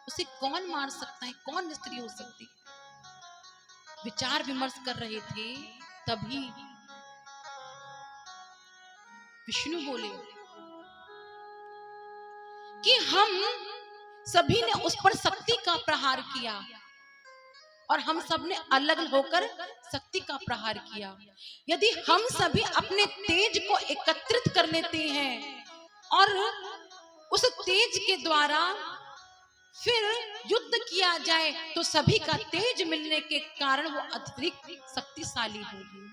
उसे कौन मार सकता है, कौन स्त्री हो सकती है। विचार विमर्श कर रहे थे, तभी विष्णु बोले कि हम सभी ने उस पर शक्ति का प्रहार किया और हम सब ने अलग होकर शक्ति का प्रहार किया। यदि हम सभी अपने तेज को एकत्रित कर लेते हैं और उस तेज के द्वारा फिर युद्ध किया जाए तो सभी का तेज मिलने के कारण वो अतिरिक्त शक्तिशाली होगी।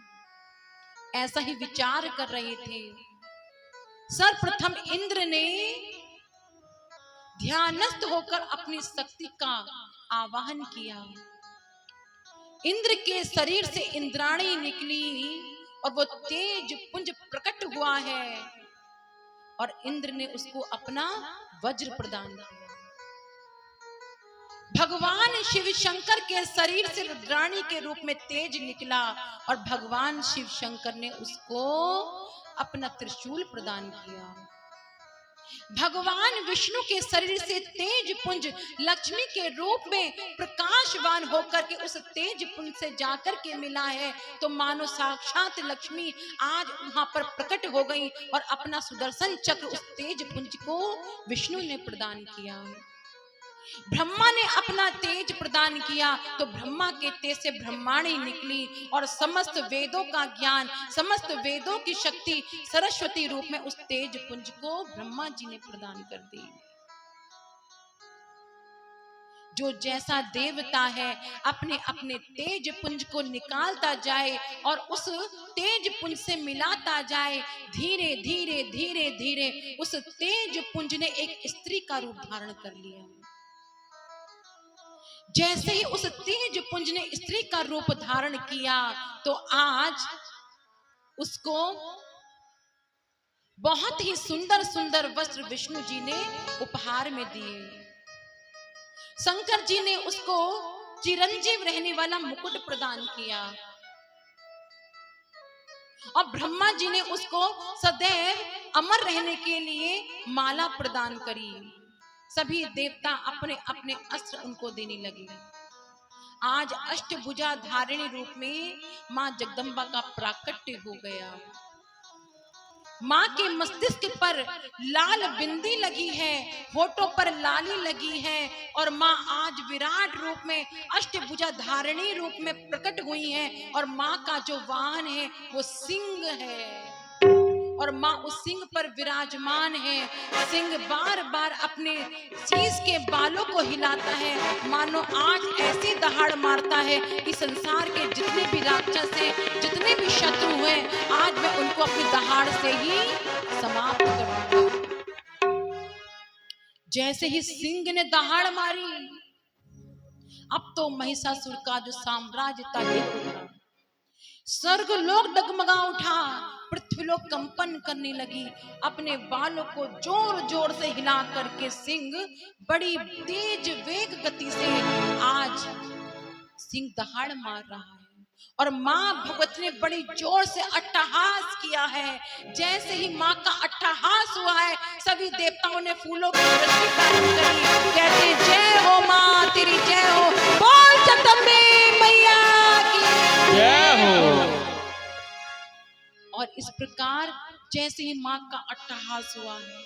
ऐसा ही विचार कर रहे थे। सर्वप्रथम इंद्र ने ध्यानस्थ होकर अपनी शक्ति का आवाहन किया। इंद्र के शरीर से इंद्राणी निकली और वो तेज पुंज प्रकट हुआ है और इंद्र ने उसको अपना वज्र प्रदान किया। भगवान शिव शंकर के शरीर से रुद्राणी के रूप में तेज निकला और भगवान शिव शंकर ने उसको अपना त्रिशूल प्रदान किया। भगवान विष्णु के शरीर से तेज पुंज लक्ष्मी के रूप में प्रकाशवान होकर के उस तेज पुंज से जाकर के मिला है, तो मानो साक्षात लक्ष्मी आज वहां पर प्रकट हो गई और अपना सुदर्शन चक्र उस तेज पुंज को विष्णु ने प्रदान किया। ब्रह्मा ने अपना तेज प्रदान किया तो ब्रह्मा के तेज से ब्रह्माणी निकली और समस्त वेदों का ज्ञान, समस्त वेदों की शक्ति सरस्वती रूप में उस तेज पुंज को ब्रह्मा जी ने प्रदान कर दी। जो जैसा देवता है अपने अपने तेज पुंज को निकालता जाए और उस तेज पुंज से मिलाता जाए, धीरे धीरे धीरे धीरे उस तेज पुंज ने एक स्त्री का रूप धारण कर लिया। जैसे ही उस तेज पुंज ने स्त्री का रूप धारण किया तो आज उसको बहुत ही सुंदर सुंदर वस्त्र विष्णु जी ने उपहार में दिए। शंकर जी ने उसको चिरंजीव रहने वाला मुकुट प्रदान किया और ब्रह्मा जी ने उसको सदैव अमर रहने के लिए माला प्रदान करी। सभी देवता अपने अपने अस्त्र उनको देने लगे। आज अष्टभुजा धारिणी रूप में मां जगदम्बा का प्राकट्य हो गया। मां के मस्तिष्क पर लाल बिंदी लगी है, होठों पर लाली लगी है और मां आज विराट रूप में अष्टभुजा धारिणी रूप में प्रकट हुई है और मां का जो वाहन है वो सिंह है। और माँ उस सिंह पर विराजमान है। सिंह बार बार अपने शीश के बालों को हिलाता है, मानो आज ऐसी दहाड़ मारता है कि संसार के जितने भी राक्षस हैं, जितने भी शत्रु हैं, आज मैं उनको अपनी दहाड़ से ही समाप्त करूंगा। जैसे ही सिंह ने दहाड़ मारी, अब तो महिषासुर का जो साम्राज्य था स्वर्ग लोक डगमगा उठा, पृथ्वी लोक कंपन करने लगी। अपने बालों को जोर जोर से हिला करके सिंह बड़ी तेज वेग गति से आज सिंह दहाड़ मार रहा है। और माँ भगवती ने बड़ी जोर से अट्टहास किया है। जैसे ही माँ का अट्टहास हुआ है, सभी देवताओं ने फूलों की वृष्टि प्रारंभ करी, कहते जय हो माँ तेरी जय हो, बोल जगदम्बे मैया की जय हो। और इस प्रकार जैसे ही माँ का अट्टहास हुआ है,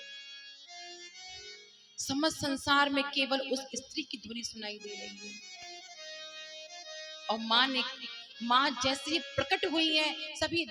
समस्त संसार में केवल उस स्त्री की ध्वनि सुनाई दे रही है। और माँ जैसे ही प्रकट हुई है, सभी